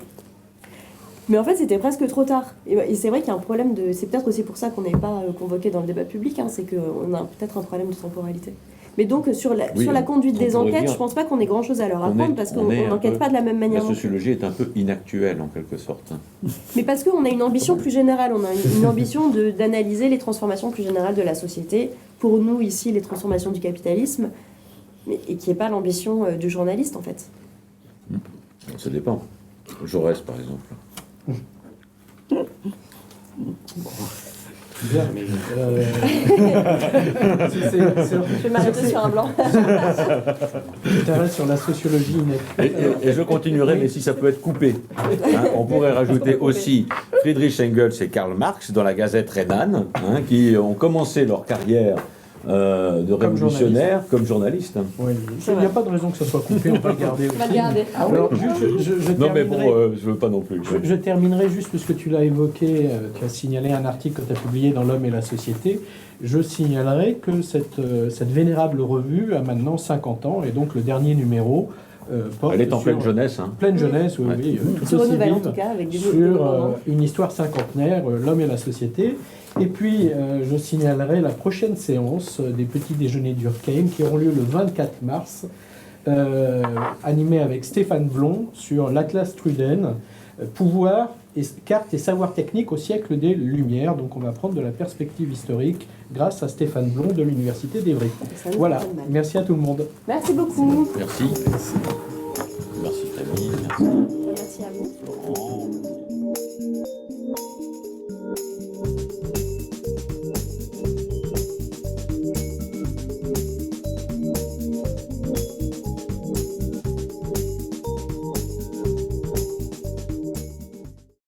[SPEAKER 6] Mais en fait, c'était presque trop tard. Et c'est vrai qu'il y a un problème de... C'est peut-être aussi pour ça qu'on n'est pas convoqué dans le débat public, c'est qu'on a peut-être un problème de temporalité. Mais donc, sur la conduite des enquêtes, je ne pense pas qu'on ait grand-chose à leur apprendre, parce qu'on n'enquête pas de la même manière.
[SPEAKER 4] La sociologie est un peu inactuelle, en quelque sorte.
[SPEAKER 6] Mais parce qu'on a une ambition plus générale. On a une ambition d'analyser les transformations plus générales de la société. Pour nous, ici, les transformations du capitalisme, et qui n'est pas l'ambition du journaliste, en fait.
[SPEAKER 4] Ça dépend. Jaurès, par exemple.
[SPEAKER 1] Bien, mais
[SPEAKER 6] je vais m'arrêter sur un blanc.
[SPEAKER 1] Tout à l'heure sur la sociologie inactuelle.
[SPEAKER 4] Et je continuerai, mais si ça peut être coupé. On pourrait rajouter aussi Friedrich Engels et Karl Marx dans la Gazette rhénane, qui ont commencé leur carrière de révolutionnaire comme journaliste.
[SPEAKER 1] Oui, il n'y a pas de raison que ça soit coupé, on va le garder aussi.
[SPEAKER 6] On va le garder.
[SPEAKER 1] Alors, je
[SPEAKER 4] non mais bon, je veux pas non plus.
[SPEAKER 1] Je terminerai juste parce que tu l'as évoqué, tu as signalé un article que tu as publié dans L'Homme et la Société. Je signalerai que cette vénérable revue a maintenant 50 ans et donc le dernier numéro porte
[SPEAKER 4] elle est en
[SPEAKER 1] sur,
[SPEAKER 4] pleine jeunesse.
[SPEAKER 1] Pleine jeunesse, oui, tout aussi vive,
[SPEAKER 6] en tout cas, avec des
[SPEAKER 1] sur une histoire cinquantenaire, L'Homme et la Société. Et puis, je signalerai la prochaine séance des petits déjeuners d'Urkheim qui auront lieu le 24 mars, animée avec Stéphane Blon sur l'Atlas Truden, pouvoir, cartes et savoir technique au siècle des Lumières. Donc, on va prendre de la perspective historique grâce à Stéphane Blon de l'Université d'Évry. Voilà, merci à tout le monde.
[SPEAKER 6] Merci beaucoup.
[SPEAKER 4] Merci. Merci Camille.
[SPEAKER 6] Merci à vous.